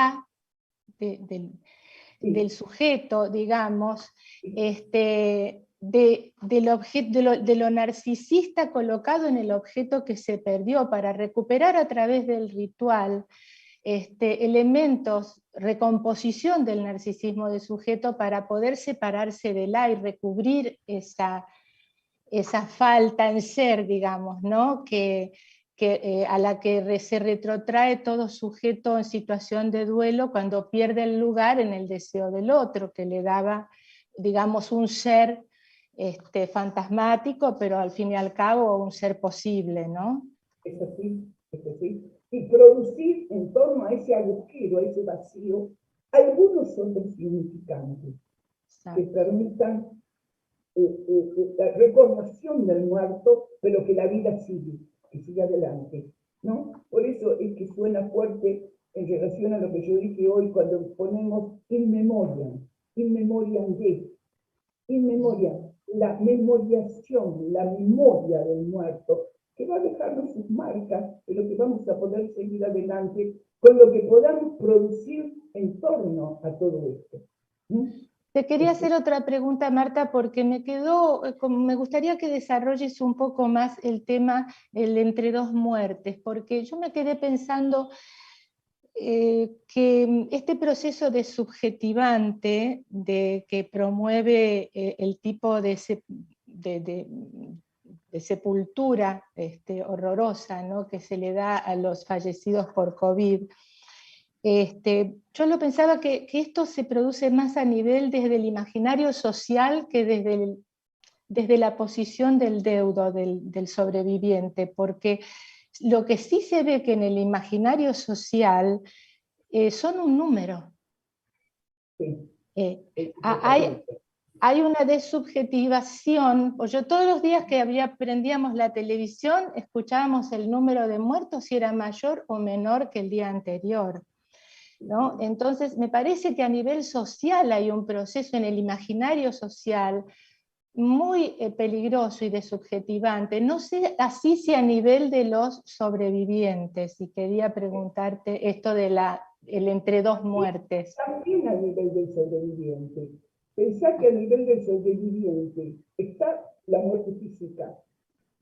sujeto, digamos, de lo narcisista colocado en el objeto que se perdió, para recuperar a través del ritual elementos, recomposición del narcisismo del sujeto para poder separarse de la y recubrir esa falta en ser, digamos, ¿no? A la que se retrotrae todo sujeto en situación de duelo cuando pierde el lugar en el deseo del otro, que le daba, digamos, un ser fantasmático, pero al fin y al cabo un ser posible, ¿no? Es así, es así. Y producir en torno a ese agujero, a ese vacío, algunos otros significantes que permitan la recordación del muerto, pero que la vida sigue, que sigue adelante, ¿no? Por eso es que suena fuerte en relación a lo que yo dije hoy cuando ponemos in memoriam de, in memoriam, la memoriación, la memoria del muerto, que va a dejarnos sus marcas, pero que vamos a poder seguir adelante con lo que podamos producir en torno a todo esto. Te quería hacer otra pregunta, Marta, porque me gustaría que desarrolles un poco más el tema entre dos muertes, porque yo me quedé pensando que este proceso de subjetivante que promueve el tipo de sepultura horrorosa, ¿no?, que se le da a los fallecidos por COVID, yo lo pensaba que esto se produce más a nivel desde el imaginario social que desde la posición del deudo, del sobreviviente, porque lo que sí se ve que en el imaginario social son un número. Sí. Hay una desubjetivación, pues yo todos los días que prendíamos la televisión escuchábamos el número de muertos si era mayor o menor que el día anterior, ¿no? Entonces me parece que a nivel social hay un proceso en el imaginario social muy peligroso y desubjetivante. No sé así si a nivel de los sobrevivientes, y quería preguntarte esto de el entre dos muertes. También a nivel del sobreviviente. Pensá que a nivel del sobreviviente está la muerte física,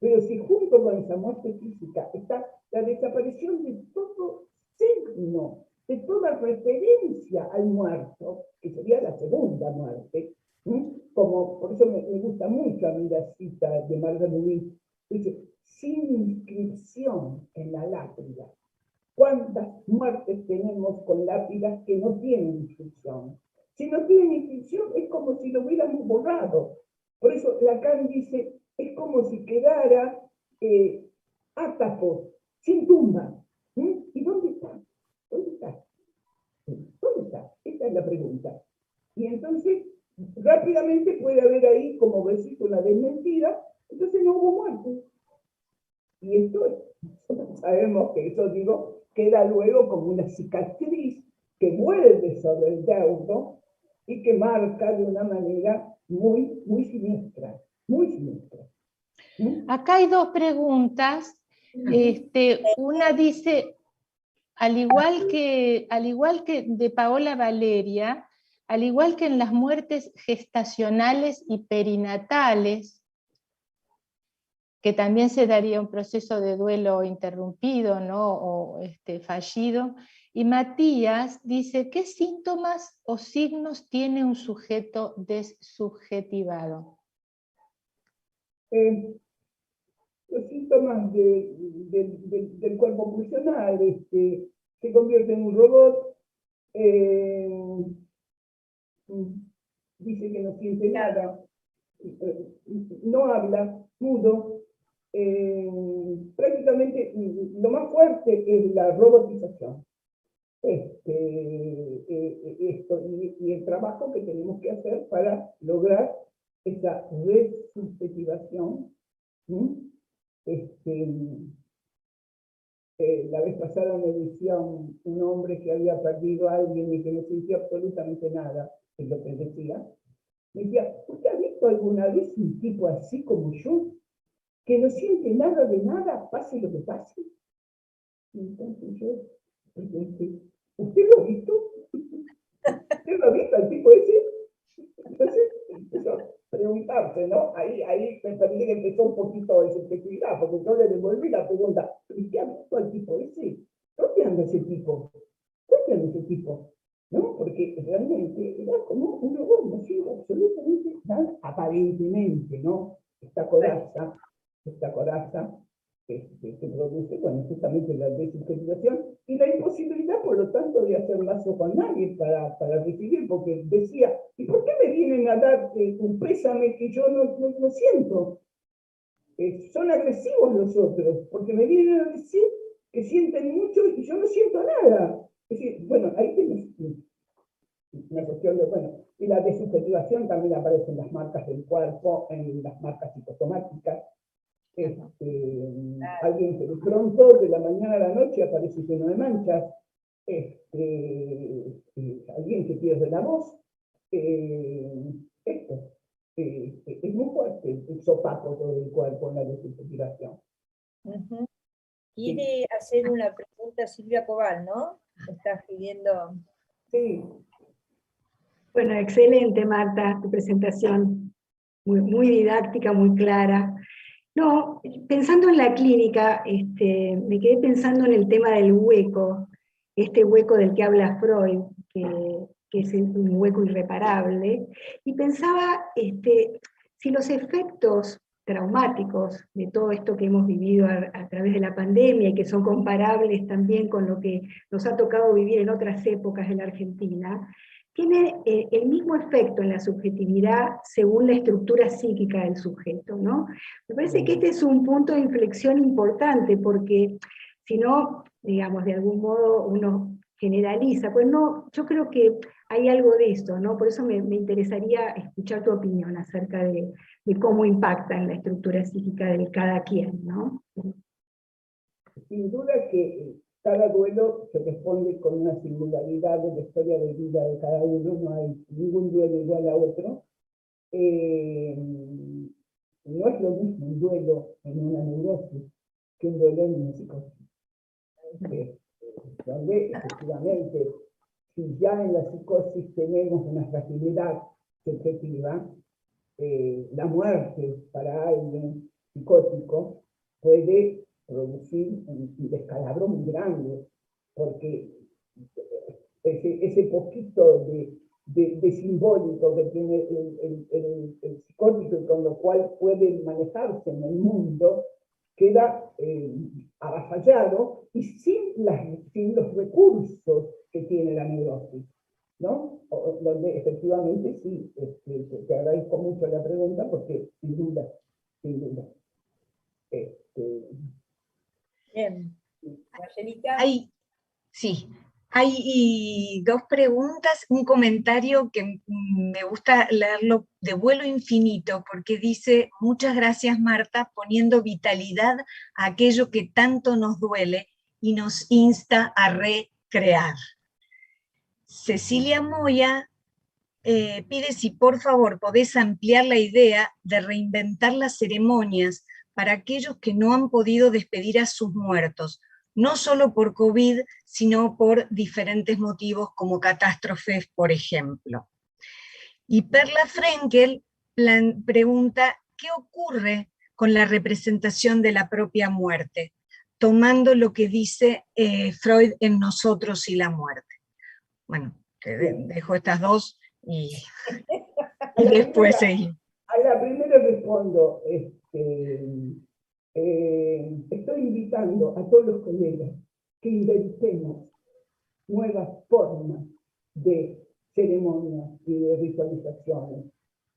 pero si junto con esa muerte física está la desaparición de todo signo, de toda referencia al muerto, que sería la segunda muerte, como por eso me gusta mucho a mí la cita de Marguerite, dice, sin inscripción en la lápida. ¿Cuántas muertes tenemos con lápidas que no tienen inscripción? Si no tienen inscripción es como si lo hubiéramos borrado. Por eso Lacan dice, es como si quedara átapo, sin tumba. ¿Y dónde está? ¿Dónde está? ¿Dónde está? Esta es la pregunta. Y entonces, rápidamente puede haber ahí, como decís, una desmentida, entonces no hubo muerte. Y esto, nosotros sabemos que eso, digo, queda luego como una cicatriz que vuelve sobre el deudo y que marca de una manera muy, muy siniestra, muy siniestra. Acá hay dos preguntas. Una dice, al igual que de Paola Valeria, al igual que en las muertes gestacionales y perinatales, que también se daría un proceso de duelo interrumpido, ¿no?, o fallido. Y Matías dice, ¿qué síntomas o signos tiene un sujeto desubjetivado? Los síntomas del cuerpo pulsional, se convierte en un robot, dice que no siente nada, no habla, mudo. Prácticamente lo más fuerte es la robotización. Y el trabajo que tenemos que hacer para lograr esa resubjetivación. La vez pasada me decía un hombre que había perdido a alguien y que no sentía absolutamente nada, es lo que decía. Me decía, ¿usted ha visto alguna vez un tipo así como yo? que no siente nada de nada, pase lo que pase. Entonces yo, ¿usted lo ha visto? ¿Usted lo ha visto al tipo ese? Entonces empezó a preguntarse, ¿no? Ahí me parece que empezó un poquito de subjetividad, porque yo le devolví la pregunta, ¿y qué ha visto al tipo ese? ¿Dónde anda ese tipo? ¿Dónde anda ese tipo? ¿No? Porque realmente era como un robot, no sirve absolutamente nada, aparentemente, ¿no? Esta coraza que produce, bueno, justamente la desubjetivación y la imposibilidad, por lo tanto, de hacer lazo con nadie para recibir, porque decía, ¿y por qué me vienen a dar un pésame que yo no siento? Son agresivos los otros, porque me vienen a decir que sienten mucho y yo no siento nada. Es decir, bueno, ahí tenés una cuestión de, bueno, y la desubjetivación también aparece en las marcas del cuerpo, en las marcas psicosomáticas. Alguien que de pronto, de la mañana a la noche, aparece lleno de manchas, alguien que pierde la voz, es muy fuerte el sopapo todo el cuerpo en la desubjetivación. Quiere hacer una pregunta Silvia Cobal, ¿no? Estás pidiendo... Sí. Bueno, excelente, Marta, tu presentación, muy didáctica, muy clara. No, pensando en la clínica, me quedé pensando en el tema del hueco, este hueco del que habla Freud, que es un hueco irreparable, y pensaba si los efectos traumáticos de todo esto que hemos vivido a través de la pandemia y que son comparables también con lo que nos ha tocado vivir en otras épocas de la Argentina, tiene el mismo efecto en la subjetividad según la estructura psíquica del sujeto, ¿no? Me parece que este es un punto de inflexión importante, porque si no, digamos, de algún modo uno generaliza, pues no, yo creo que hay algo de esto, ¿no? Por eso me interesaría escuchar tu opinión acerca de cómo impacta en la estructura psíquica de cada quien, ¿no? Sin duda que cada duelo se responde con una singularidad de la historia de vida de cada uno, no hay ningún duelo igual a otro. No es lo mismo un duelo en una neurosis que un duelo en una psicosis. Donde efectivamente, si ya en la psicosis tenemos una fragilidad subjetiva, la muerte para alguien psicótico puede producir un descalabro muy grande, porque ese poquito de simbólico que tiene el psicótico y con lo cual puede manejarse en el mundo, queda avasallado y sin los recursos que tiene la neurosis, ¿no? Donde efectivamente sí, te agradezco mucho la pregunta porque sin duda. Bien. Marcelita. Hay dos preguntas, un comentario que me gusta leerlo de vuelo infinito, porque dice, muchas gracias Marta, poniendo vitalidad a aquello que tanto nos duele y nos insta a recrear. Cecilia Moya pide si por favor podés ampliar la idea de reinventar las ceremonias para aquellos que no han podido despedir a sus muertos, no solo por COVID, sino por diferentes motivos como catástrofes, por ejemplo. Y Perla Frenkel pregunta, ¿qué ocurre con la representación de la propia muerte? Tomando lo que dice Freud en Nosotros y la muerte. Bueno, te dejo estas dos y después seguimos. A la primera respondo, estoy invitando a todos los colegas que inventemos nuevas formas de ceremonias y de ritualizaciones.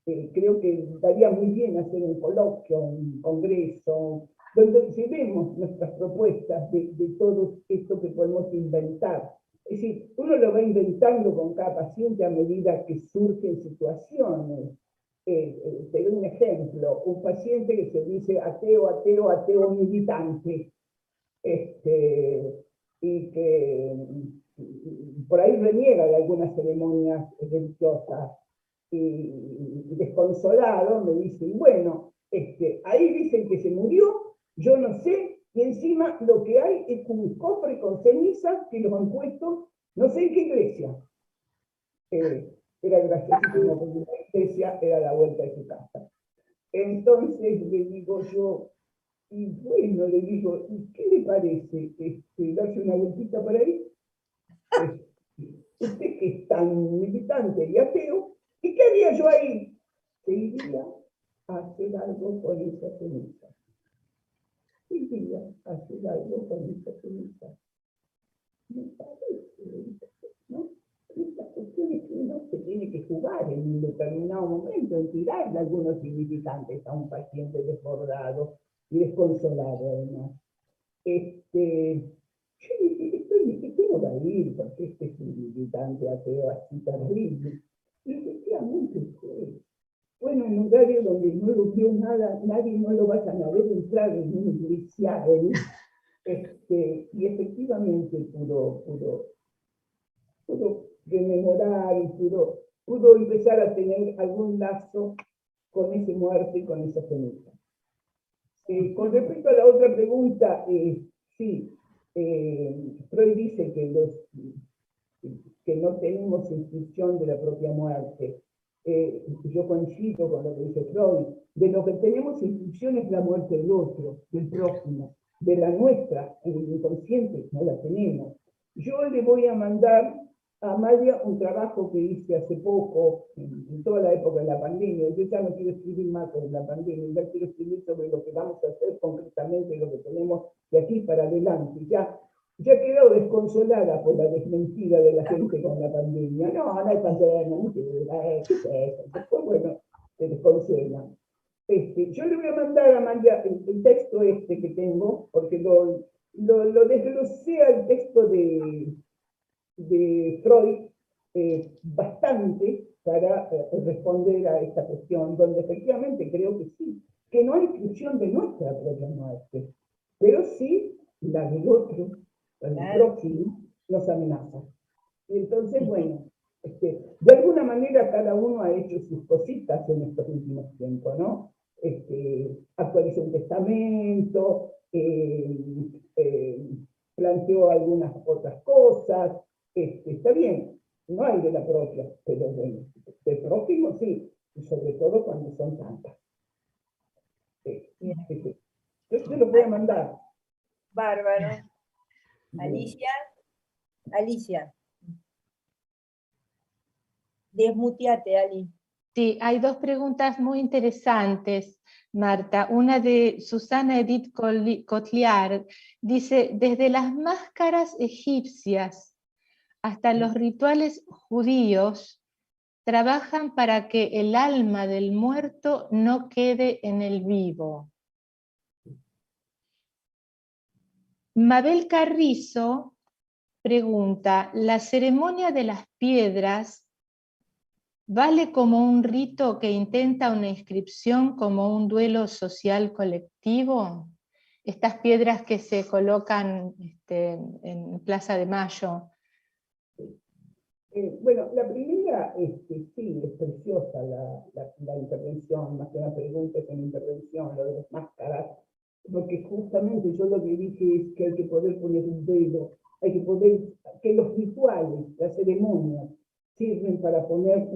Creo que estaría muy bien hacer un coloquio, un congreso, donde llevemos nuestras propuestas de todo esto que podemos inventar. Es decir, uno lo va inventando con cada paciente a medida que surgen situaciones. Te doy un ejemplo, un paciente que se dice ateo militante, y que por ahí reniega de algunas ceremonias religiosas, y desconsolado me dice, bueno, Ahí dicen que se murió, yo no sé, y encima lo que hay es un cofre con cenizas que los han puesto, no sé en qué iglesia. Era graciosísimo porque la iglesia era la vuelta de su casa. Entonces le digo yo, y bueno, le digo, ¿y qué le parece darse una vueltita por ahí? Usted que es tan militante y ateo, ¿y qué haría yo ahí? Se iría a hacer algo con esa ceniza. Se iría a hacer algo con esa ceniza. Me parece, ¿no? Estas cuestiones que uno se tiene que jugar en un determinado momento, en tirarle algunos significantes a un paciente desbordado y desconsolado, además. Yo dije, ¿qué no va a ir? Porque este es un militante ateo así terrible. Y efectivamente fue en un horario donde no lo vio nada, nadie no lo vayan a ver entrar en un iglesia, y efectivamente pudo rememorar y pudo empezar a tener algún lazo con ese muerto y con esa ceniza. Con respecto a la otra pregunta, sí, Freud dice que no tenemos inscripción de la propia muerte. Yo coincido con lo que dice Freud. De lo que tenemos inscripción es la muerte del otro, del prójimo. De la nuestra, en el inconsciente, no la tenemos. Yo le voy a mandar a Amalia un trabajo que hice hace poco, en toda la época de la pandemia. Yo ya no quiero escribir más sobre la pandemia, ya quiero escribir sobre lo que vamos a hacer concretamente, lo que tenemos de aquí para adelante. Ya he quedado desconsolada por la desmentida de la gente con la pandemia. No hay pandemia, ¿qué es eso? Después, bueno, se desconsuela. Yo le voy a mandar a Amalia el texto que tengo, porque lo desglosé al texto de Freud bastante para responder a esta cuestión, donde efectivamente creo que sí, que no hay inscripción de nuestra propia muerte, pero sí la del otro, la del próximo, nos amenaza. Y entonces, bueno, de alguna manera cada uno ha hecho sus cositas en estos últimos tiempos, ¿no? Actualizó un testamento, planteó algunas otras cosas, está bien, no hay de la propia, pero bueno, del prójimo sí, y sobre todo cuando son tantas. Yo te lo voy a mandar. Bárbaro. Alicia. Desmuteate, Ali. Sí, hay dos preguntas muy interesantes, Marta. Una de Susana Edith Cotliar dice, desde las máscaras egipcias hasta los rituales judíos, trabajan para que el alma del muerto no quede en el vivo. Mabel Carrizo pregunta, ¿la ceremonia de las piedras vale como un rito que intenta una inscripción como un duelo social colectivo? Estas piedras que se colocan en Plaza de Mayo. Bueno, la primera, sí, es preciosa la intervención, más que una pregunta, es una intervención, lo de las máscaras, porque justamente yo lo que dije es que hay que poder poner un velo, hay que poder, que los rituales, las ceremonias, sirven para poner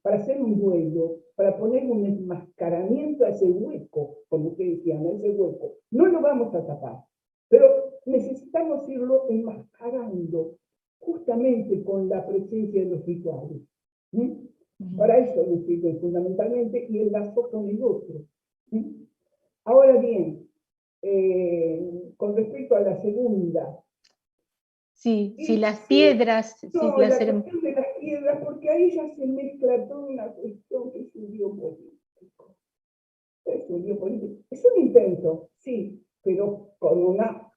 para hacer un duelo, para poner un enmascaramiento a ese hueco, como ustedes decían, a ese hueco. No lo vamos a tapar, pero necesitamos irlo enmascarando, justamente con la presencia de los rituales. Para eso lo sirve fundamentalmente y el lazo con el otro. Ahora bien, con respecto a la segunda. Sí, si las piedras... No, la cuestión de las piedras, porque ahí ya se mezcla toda una cuestión que es un lío político. Es un lío político. Es un intento, sí, pero con una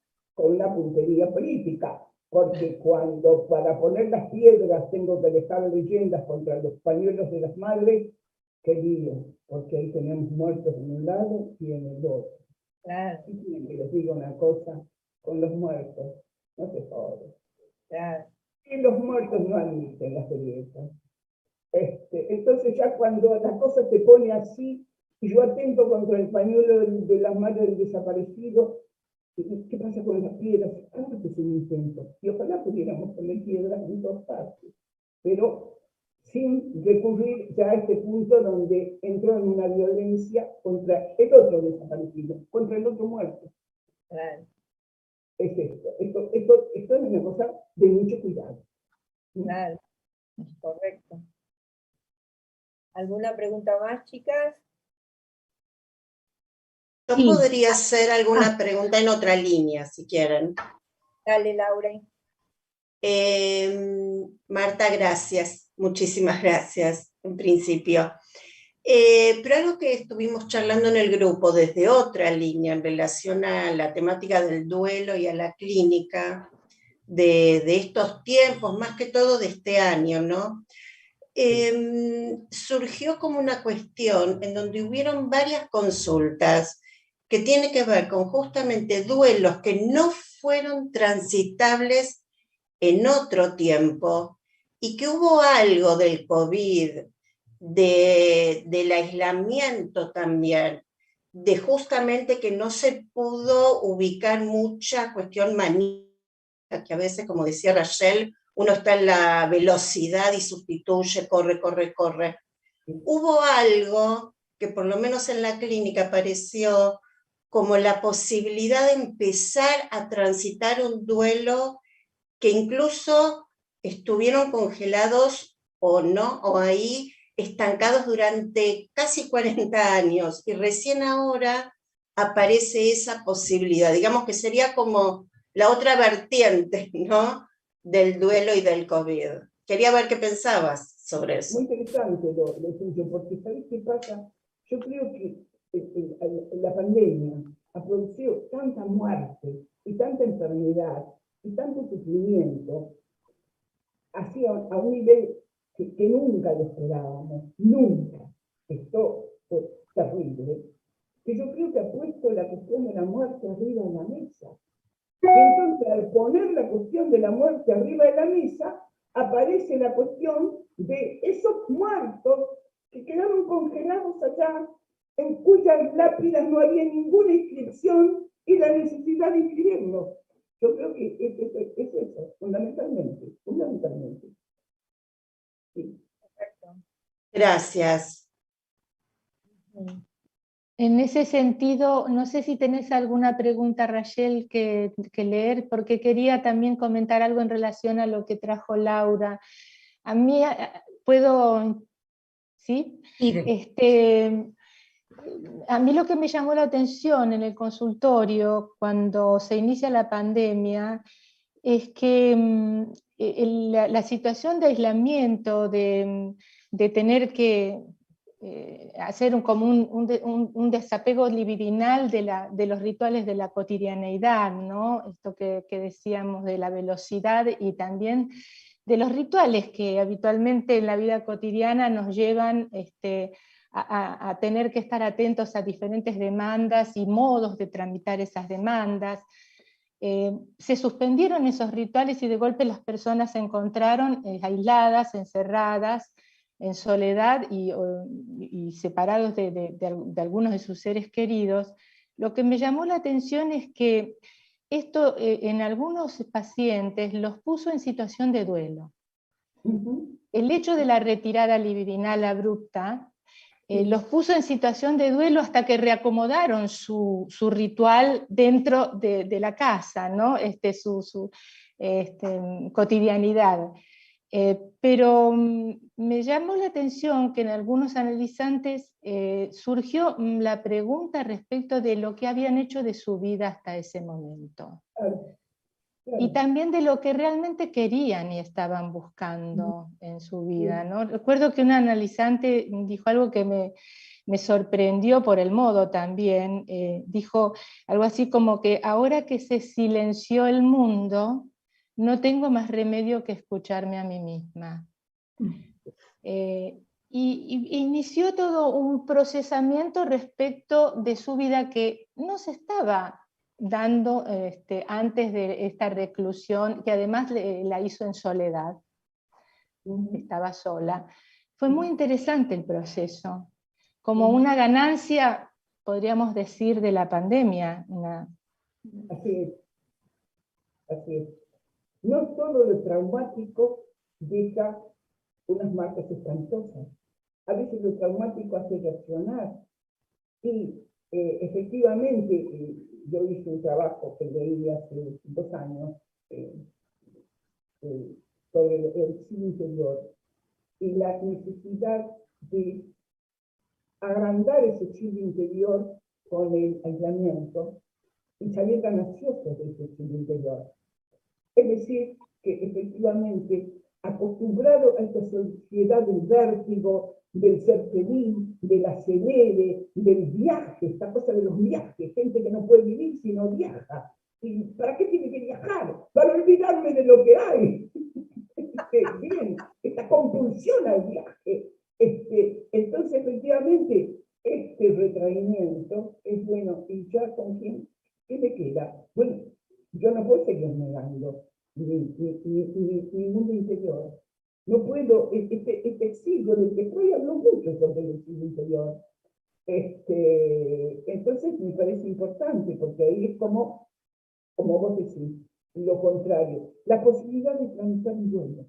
puntería política. Porque cuando para poner las piedras tengo que dejar leyendas contra los pañuelos de las madres, qué lío, porque ahí tenemos muertos en un lado y en el otro. Claro. Y que les digo una cosa, con los muertos, no se jode. Claro. Y los muertos no admiten las grietas. Entonces ya cuando la cosa se pone así, y yo atento contra el pañuelo de las manos del desaparecido, ¿qué pasa con las piedras? Claro que es un intento, y ojalá pudiéramos poner piedras en todas partes, pero sin recurrir ya a este punto donde entró en una violencia contra el otro desaparecido, contra el otro muerto. Claro. Es esto es una cosa de mucho cuidado. Claro, correcto. ¿Alguna pregunta más, chicas? Yo Sí. podría hacer alguna pregunta en otra línea, si quieren. Dale, Laura. Marta, gracias. Muchísimas gracias, en principio. Pero algo que estuvimos charlando en el grupo desde otra línea en relación a la temática del duelo y a la clínica de estos tiempos, más que todo de este año, ¿no? Surgió como una cuestión en donde hubieron varias consultas que tiene que ver con justamente duelos que no fueron transitables en otro tiempo y que hubo algo del COVID, del aislamiento también, de justamente que no se pudo ubicar mucha cuestión maníaca, que a veces, como decía Rachel, uno está en la velocidad y sustituye, corre, corre, corre. Hubo algo que por lo menos en la clínica apareció como la posibilidad de empezar a transitar un duelo que incluso estuvieron congelados o no, o ahí estancados durante casi 40 años, y recién ahora aparece esa posibilidad. Digamos que sería como la otra vertiente, ¿no?, del duelo y del COVID. Quería ver qué pensabas sobre eso. Muy interesante lo tuyo, porque ¿sabes qué pasa? Yo creo que la pandemia ha producido tanta muerte y tanta enfermedad y tanto sufrimiento así a un nivel que nunca lo esperábamos, nunca. Esto fue terrible, que yo creo que ha puesto la cuestión de la muerte arriba de la mesa. Y entonces, al poner la cuestión de la muerte arriba de la mesa, aparece la cuestión de esos muertos que quedaron congelados allá, en cuyas lápidas no había ninguna inscripción, y la necesidad de inscribirlos. Yo creo que es eso, fundamentalmente. Sí. Perfecto. Gracias. En ese sentido, no sé si tenés alguna pregunta, Rachel, que leer, porque quería también comentar algo en relación a lo que trajo Laura. A mí, ¿puedo? ¿Sí? A mí lo que me llamó la atención en el consultorio cuando se inicia la pandemia es que la situación de aislamiento, de tener que hacer un desapego libidinal de los rituales de la cotidianeidad, ¿no? Esto que decíamos de la velocidad, y también de los rituales que habitualmente en la vida cotidiana nos llevan a tener que estar atentos a diferentes demandas y modos de tramitar esas demandas. Se suspendieron esos rituales y de golpe las personas se encontraron aisladas, encerradas, en soledad y separados de algunos de sus seres queridos. Lo que me llamó la atención es que esto en algunos pacientes los puso en situación de duelo. El hecho de la retirada libidinal abrupta los puso en situación de duelo hasta que reacomodaron su ritual dentro de la casa, ¿no? Su cotidianidad. Pero me llamó la atención que en algunos analizantes surgió la pregunta respecto de lo que habían hecho de su vida hasta ese momento. Y también de lo que realmente querían y estaban buscando en su vida, ¿no? Recuerdo que un analizante dijo algo que me sorprendió por el modo también. Dijo algo así como que ahora que se silenció el mundo, no tengo más remedio que escucharme a mí misma. Y inició todo un procesamiento respecto de su vida que no se estaba dando antes de esta reclusión, que además la hizo en soledad, estaba sola. Fue muy interesante el proceso, como una ganancia, podríamos decir, de la pandemia. Así es, así es. No todo lo traumático deja unas marcas espantosas. A veces lo traumático hace reaccionar. Y efectivamente, yo hice un trabajo que leí hace 2 años sobre el cine interior y la necesidad de agrandar ese chile interior con el aislamiento y salir gananciosos de ese chile interior. Es decir, que efectivamente, acostumbrado a esta sociedad del vértigo, del ser feliz, del acelere, del viaje, esta cosa de los viajes, gente que no puede vivir si no viaja. ¿Y para qué tiene que viajar? Para olvidarme de lo que hay. Bien, esta compulsión al viaje. Entonces, efectivamente, este retraimiento es bueno. ¿Y ya con quién? ¿Qué me queda? Bueno, yo no puedo seguir negando mi mundo interior. No puedo, este exilio del que estoy habló mucho sobre el exilio interior. Entonces me parece importante, porque ahí es como vos decís, lo contrario, la posibilidad de transitar un duelo.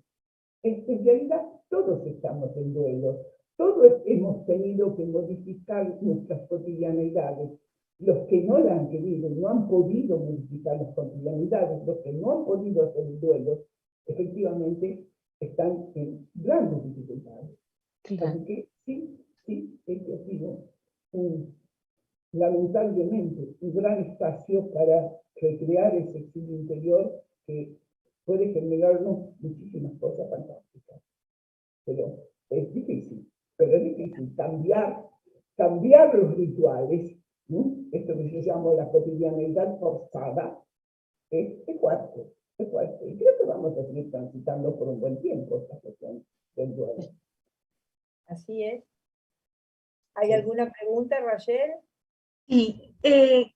En realidad todos estamos en duelo, todos hemos tenido que modificar nuestras cotidianidades. Los que no la han querido, no han podido modificar las cotidianidades, los que no han podido hacer el duelo, efectivamente están en grandes dificultades. Claro. Así que sí, este ha sido lamentablemente un gran espacio para recrear ese exilio interior que puede generarnos muchísimas cosas fantásticas. Pero es difícil cambiar los rituales, ¿no? Esto que yo llamo la cotidianidad forzada, es fuerte, es fuerte. Y creo que vamos a seguir transitando por un buen tiempo esta cuestión del duelo. Así es. ¿Hay alguna pregunta, Rayel? Sí,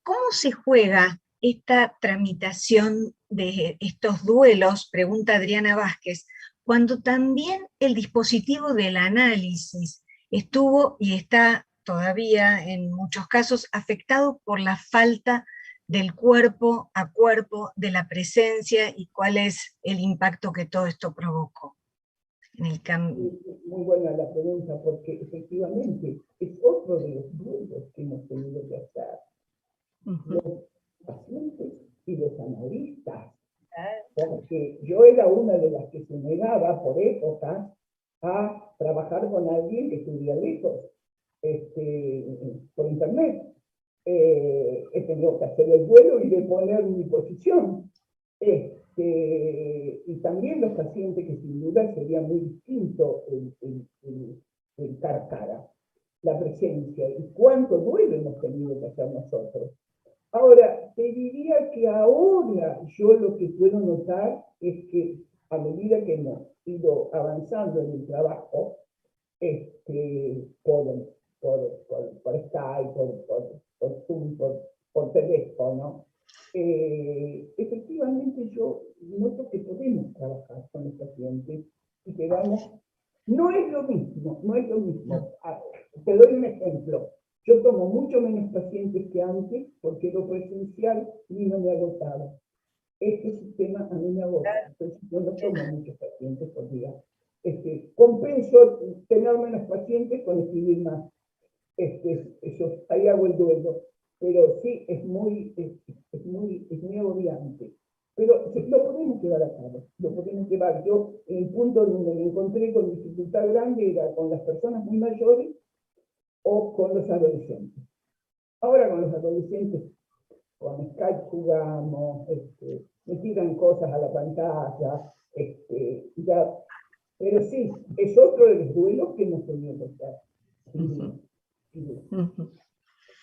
¿cómo se juega esta tramitación de estos duelos? Pregunta Adriana Vázquez, cuando también el dispositivo del análisis estuvo y está todavía en muchos casos afectado por la falta del cuerpo a cuerpo, de la presencia y cuál es el impacto que todo esto provocó en el cambio. Muy buena la pregunta, porque efectivamente es otro de los duelos que hemos tenido que hacer. Los pacientes y los analistas, porque yo era una de las que se negaba por época a trabajar con alguien que estudia lejos, por internet. He tenido que hacer el vuelo y de poner mi posición. Y también los pacientes que sin duda sería muy distinto el cara a cara, la presencia, y cuánto duelo hemos tenido que hacer nosotros. Ahora, te diría que ahora yo lo que puedo notar es que a medida que hemos ido avanzando en el trabajo, por Skype, por Zoom, por teléfono, efectivamente yo noto que podemos trabajar con los pacientes y que vamos. No es lo mismo, no es lo mismo. Te doy un ejemplo. Yo tomo mucho menos pacientes que antes porque lo presencial ni no me agotaba. Este sistema a mí me agota, entonces yo no tomo muchos pacientes por día. Compenso tener menos pacientes con escribir más. Ahí hago el duelo. Pero sí, es muy agobiante. Pero lo podemos llevar a cabo, lo podemos llevar. Yo, el punto donde me encontré con dificultad grande era con las personas muy mayores o con los adolescentes. Ahora con los adolescentes, con Skype jugamos, me tiran cosas a la pantalla, ya. Pero sí, es otro de los duelos que hemos tenido que hacer.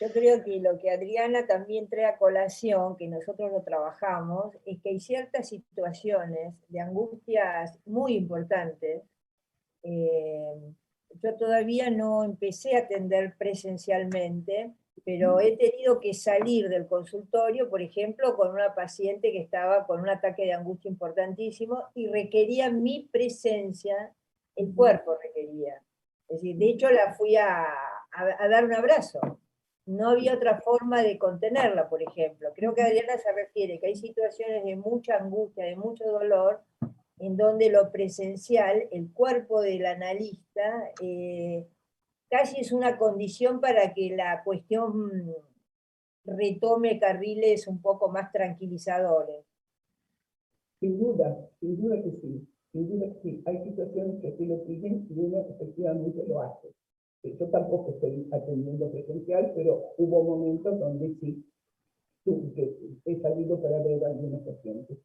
Yo creo que lo que Adriana también trae a colación, que nosotros lo trabajamos, es que hay ciertas situaciones de angustias muy importantes. Yo todavía no empecé a atender presencialmente, pero he tenido que salir del consultorio, por ejemplo, con una paciente que estaba con un ataque de angustia importantísimo y requería mi presencia, el cuerpo requería. Es decir, de hecho la fui a dar un abrazo. No había otra forma de contenerla, por ejemplo. Creo que Adriana se refiere que hay situaciones de mucha angustia, de mucho dolor, en donde lo presencial, el cuerpo del analista, casi es una condición para que la cuestión retome carriles un poco más tranquilizadores. Sin duda que sí. Sin duda que sí. Hay situaciones que así lo piden y uno efectivamente lo hace. Yo tampoco estoy atendiendo presencial, pero hubo momentos donde sí he salido para ver a algunos pacientes.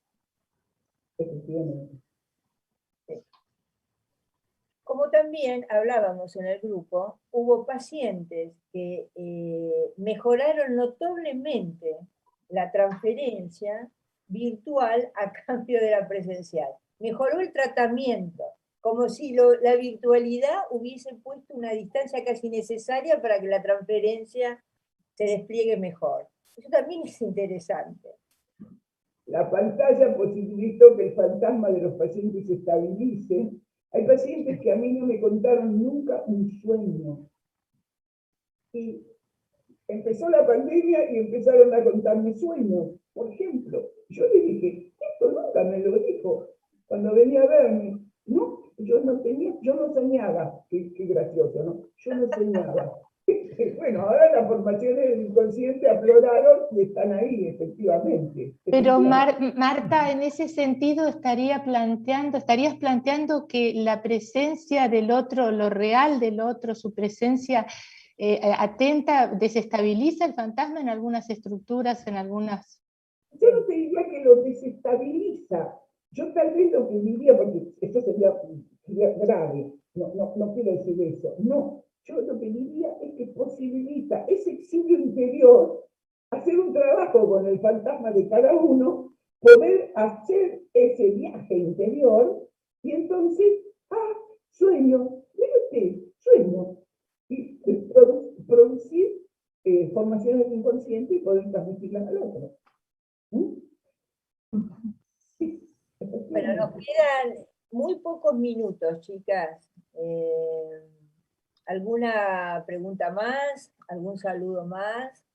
Efectivamente. Como también hablábamos en el grupo, hubo pacientes que mejoraron notablemente la transferencia virtual a cambio de la presencial. Mejoró el tratamiento, como si la virtualidad hubiese puesto una distancia casi necesaria para que la transferencia se despliegue mejor. Eso también es interesante. La pantalla posibilitó que el fantasma de los pacientes se estabilice. Hay pacientes que a mí no me contaron nunca un sueño. Y empezó la pandemia y empezaron a contarme sueños. Por ejemplo, yo le dije, esto nunca me lo dijo cuando venía a verme. No, yo no soñaba. Qué gracioso, ¿no? Yo no soñaba. Bueno, ahora las formaciones del inconsciente afloraron y están ahí, efectivamente. Pero Marta, en ese sentido estarías planteando que la presencia del otro, lo real del otro, su presencia atenta, desestabiliza el fantasma en algunas estructuras, en algunas... Yo no te diría que lo desestabiliza. Yo tal vez lo que diría, porque esto sería grave, no quiero decir eso. No, yo lo que diría es que posibilita ese exilio interior, hacer un trabajo con el fantasma de cada uno, poder hacer ese viaje interior, y entonces, sueño, mire usted, sueño, y producir formaciones inconscientes y poder transmitirlas al otro. Bueno, nos quedan muy pocos minutos, chicas. ¿Alguna pregunta más? ¿Algún saludo más?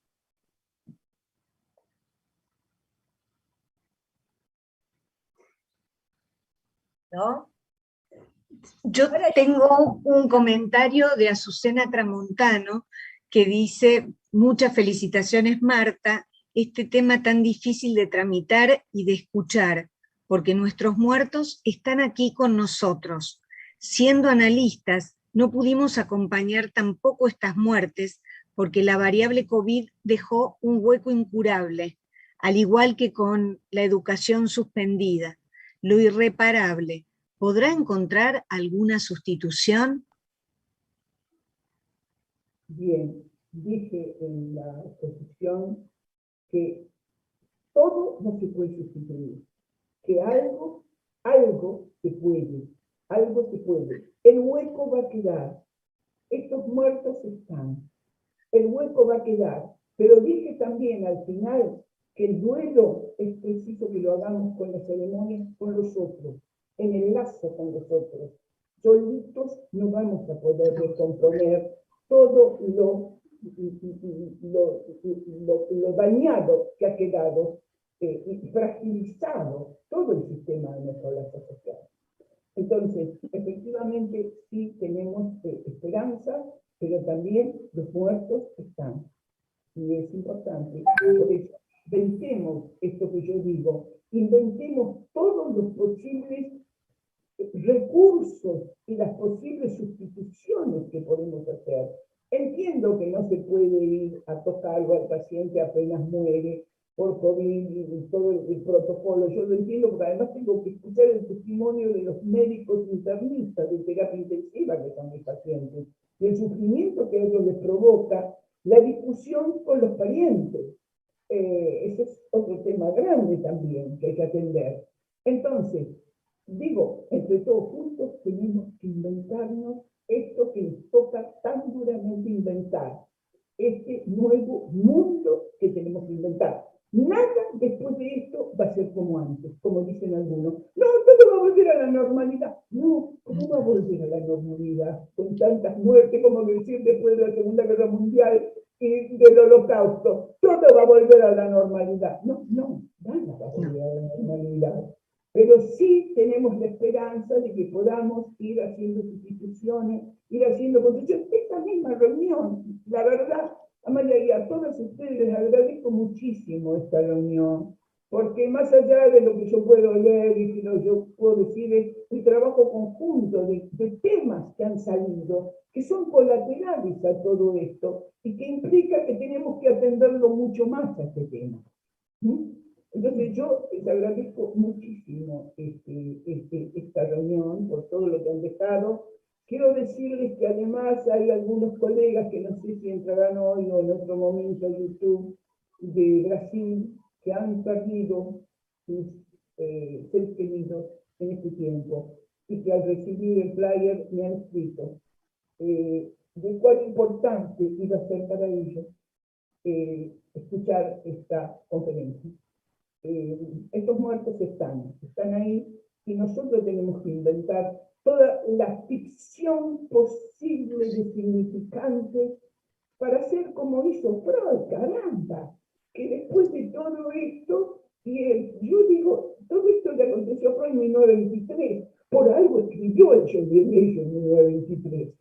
¿No? Yo tengo un comentario de Azucena Tramontano que dice: muchas felicitaciones, Marta, este tema tan difícil de tramitar y de escuchar, porque nuestros muertos están aquí con nosotros. Siendo analistas, no pudimos acompañar tampoco estas muertes porque la variable COVID dejó un hueco incurable, al igual que con la educación suspendida, lo irreparable. ¿Podrá encontrar alguna sustitución? Bien, dije en la exposición que todo no se puede sustituir, que algo se puede, El hueco va a quedar, estos muertos están, el hueco va a quedar, pero dije también al final que el duelo es preciso que lo hagamos con las ceremonias con los otros, en el lazo con los otros. Solitos no vamos a poder recomponer todo lo dañado que ha quedado y fragilizado todo el sistema de nuestro lazo social. Entonces, efectivamente, sí tenemos esperanza, pero también los muertos están. Y es importante. Por eso, inventemos esto que yo digo, inventemos todos los posibles recursos y las posibles sustituciones que podemos hacer. Entiendo que no se puede ir a tocarlo al paciente apenas muere por COVID y todo el protocolo. Yo lo entiendo porque además tengo que escuchar el testimonio de los médicos internistas de terapia intensiva que son mis pacientes y el sufrimiento que a ellos les provoca la discusión con los parientes. Ese es otro tema grande también que hay que atender. Entonces, digo, entre todos juntos tenemos que inventarnos esto que nos toca tan duramente inventar, este nuevo mundo que tenemos que inventar. Nada después de esto va a ser como antes, como dicen algunos. No, todo va a volver a la normalidad. No, ¿cómo va a volver a la normalidad? Con tantas muertes, como decir después de la Segunda Guerra Mundial y del Holocausto. Todo va a volver a la normalidad. No, nada va a volver a la normalidad. Pero sí tenemos la esperanza de que podamos ir haciendo sustituciones, ir haciendo construcciones. Esta misma reunión, la verdad, Amalia, y a todos ustedes les agradezco muchísimo esta reunión, porque más allá de lo que yo puedo leer y que yo puedo decir, es el trabajo conjunto de temas que han salido, que son colaterales a todo esto, y que implica que tenemos que atenderlo mucho más a este tema. Entonces yo les agradezco muchísimo esta reunión por todo lo que han dejado. Quiero decirles que además hay algunos colegas que no sé si entrarán hoy o en otro momento a YouTube de Brasil que han perdido sus seres queridos en este tiempo y que al recibir el flyer me han escrito de cuán importante iba a ser para ellos escuchar esta conferencia. Estos muertos están ahí y nosotros tenemos que inventar toda la ficción posible de significantes para hacer como hizo Freud, caramba, que después de todo esto, yo digo, todo esto le aconteció a Freud en 1923, por algo escribió el Yo de Leyes en 1923.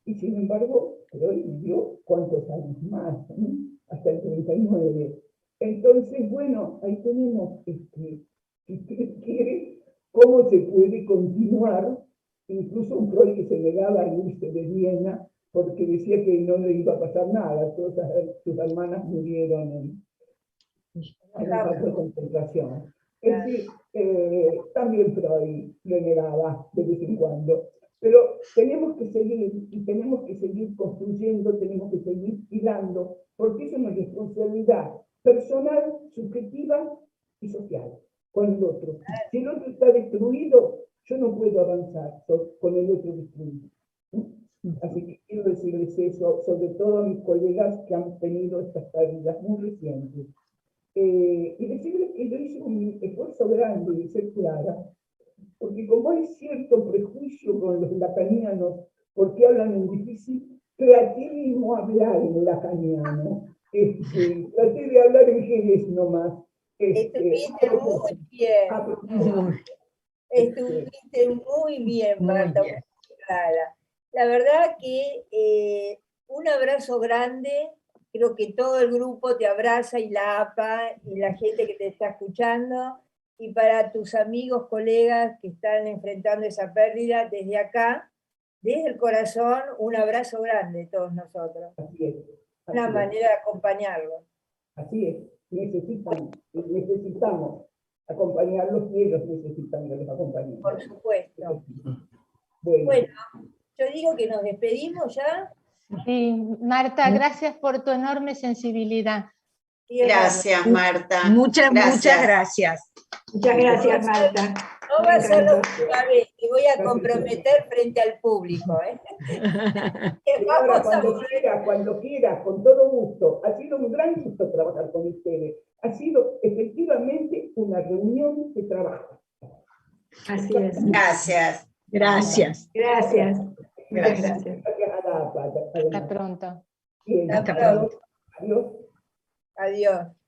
Y sin embargo, Freud vivió cuántos años más, hasta el 39. Entonces, bueno, ahí tenemos, si usted quiere, cómo se puede continuar, incluso un Freud que se negaba a irse de Viena, porque decía que no le iba a pasar nada, todas sus hermanas murieron en el campo de concentración. Es decir, también Freud lo negaba de vez en cuando. Pero tenemos que seguir, y tenemos que seguir construyendo, tenemos que seguir hilando, porque es una responsabilidad personal, subjetiva y social con el otro. Si el otro está destruido, yo no puedo avanzar con el otro destruido. Así que quiero decirles eso, sobre todo a mis colegas que han tenido estas pérdidas muy recientes. Y decirles que yo hice un esfuerzo grande de ser clara, porque como hay cierto prejuicio con los lacanianos, porque hablan en difícil, traté de no hablar en lacaniano. Traté de hablar en genes nomás. Estuviste muy bien. Estuviste muy bien, Marta, muy clara. La verdad que un abrazo grande, creo que todo el grupo te abraza y la APA y la gente que te está escuchando, y para tus amigos, colegas que están enfrentando esa pérdida, desde acá, desde el corazón, un abrazo grande de todos nosotros. Así es. Una manera de acompañarlos. Así es, necesitamos acompañarlos y ellos necesitan que los acompañemos. Por supuesto. Bueno, yo digo que nos despedimos ya. Sí, Marta, gracias por tu enorme sensibilidad. Gracias, Marta. Muchas gracias. Muchas gracias, Marta. No va a ser la última vez, te voy a comprometer frente al público. Ahora, cuando quiera, con todo gusto. Ha sido un gran gusto trabajar con ustedes. Ha sido efectivamente una reunión de trabajo. Así es. Gracias. Gracias. Gracias. Gracias. Hasta pronto. Bien. Hasta pronto. Adiós. Adiós.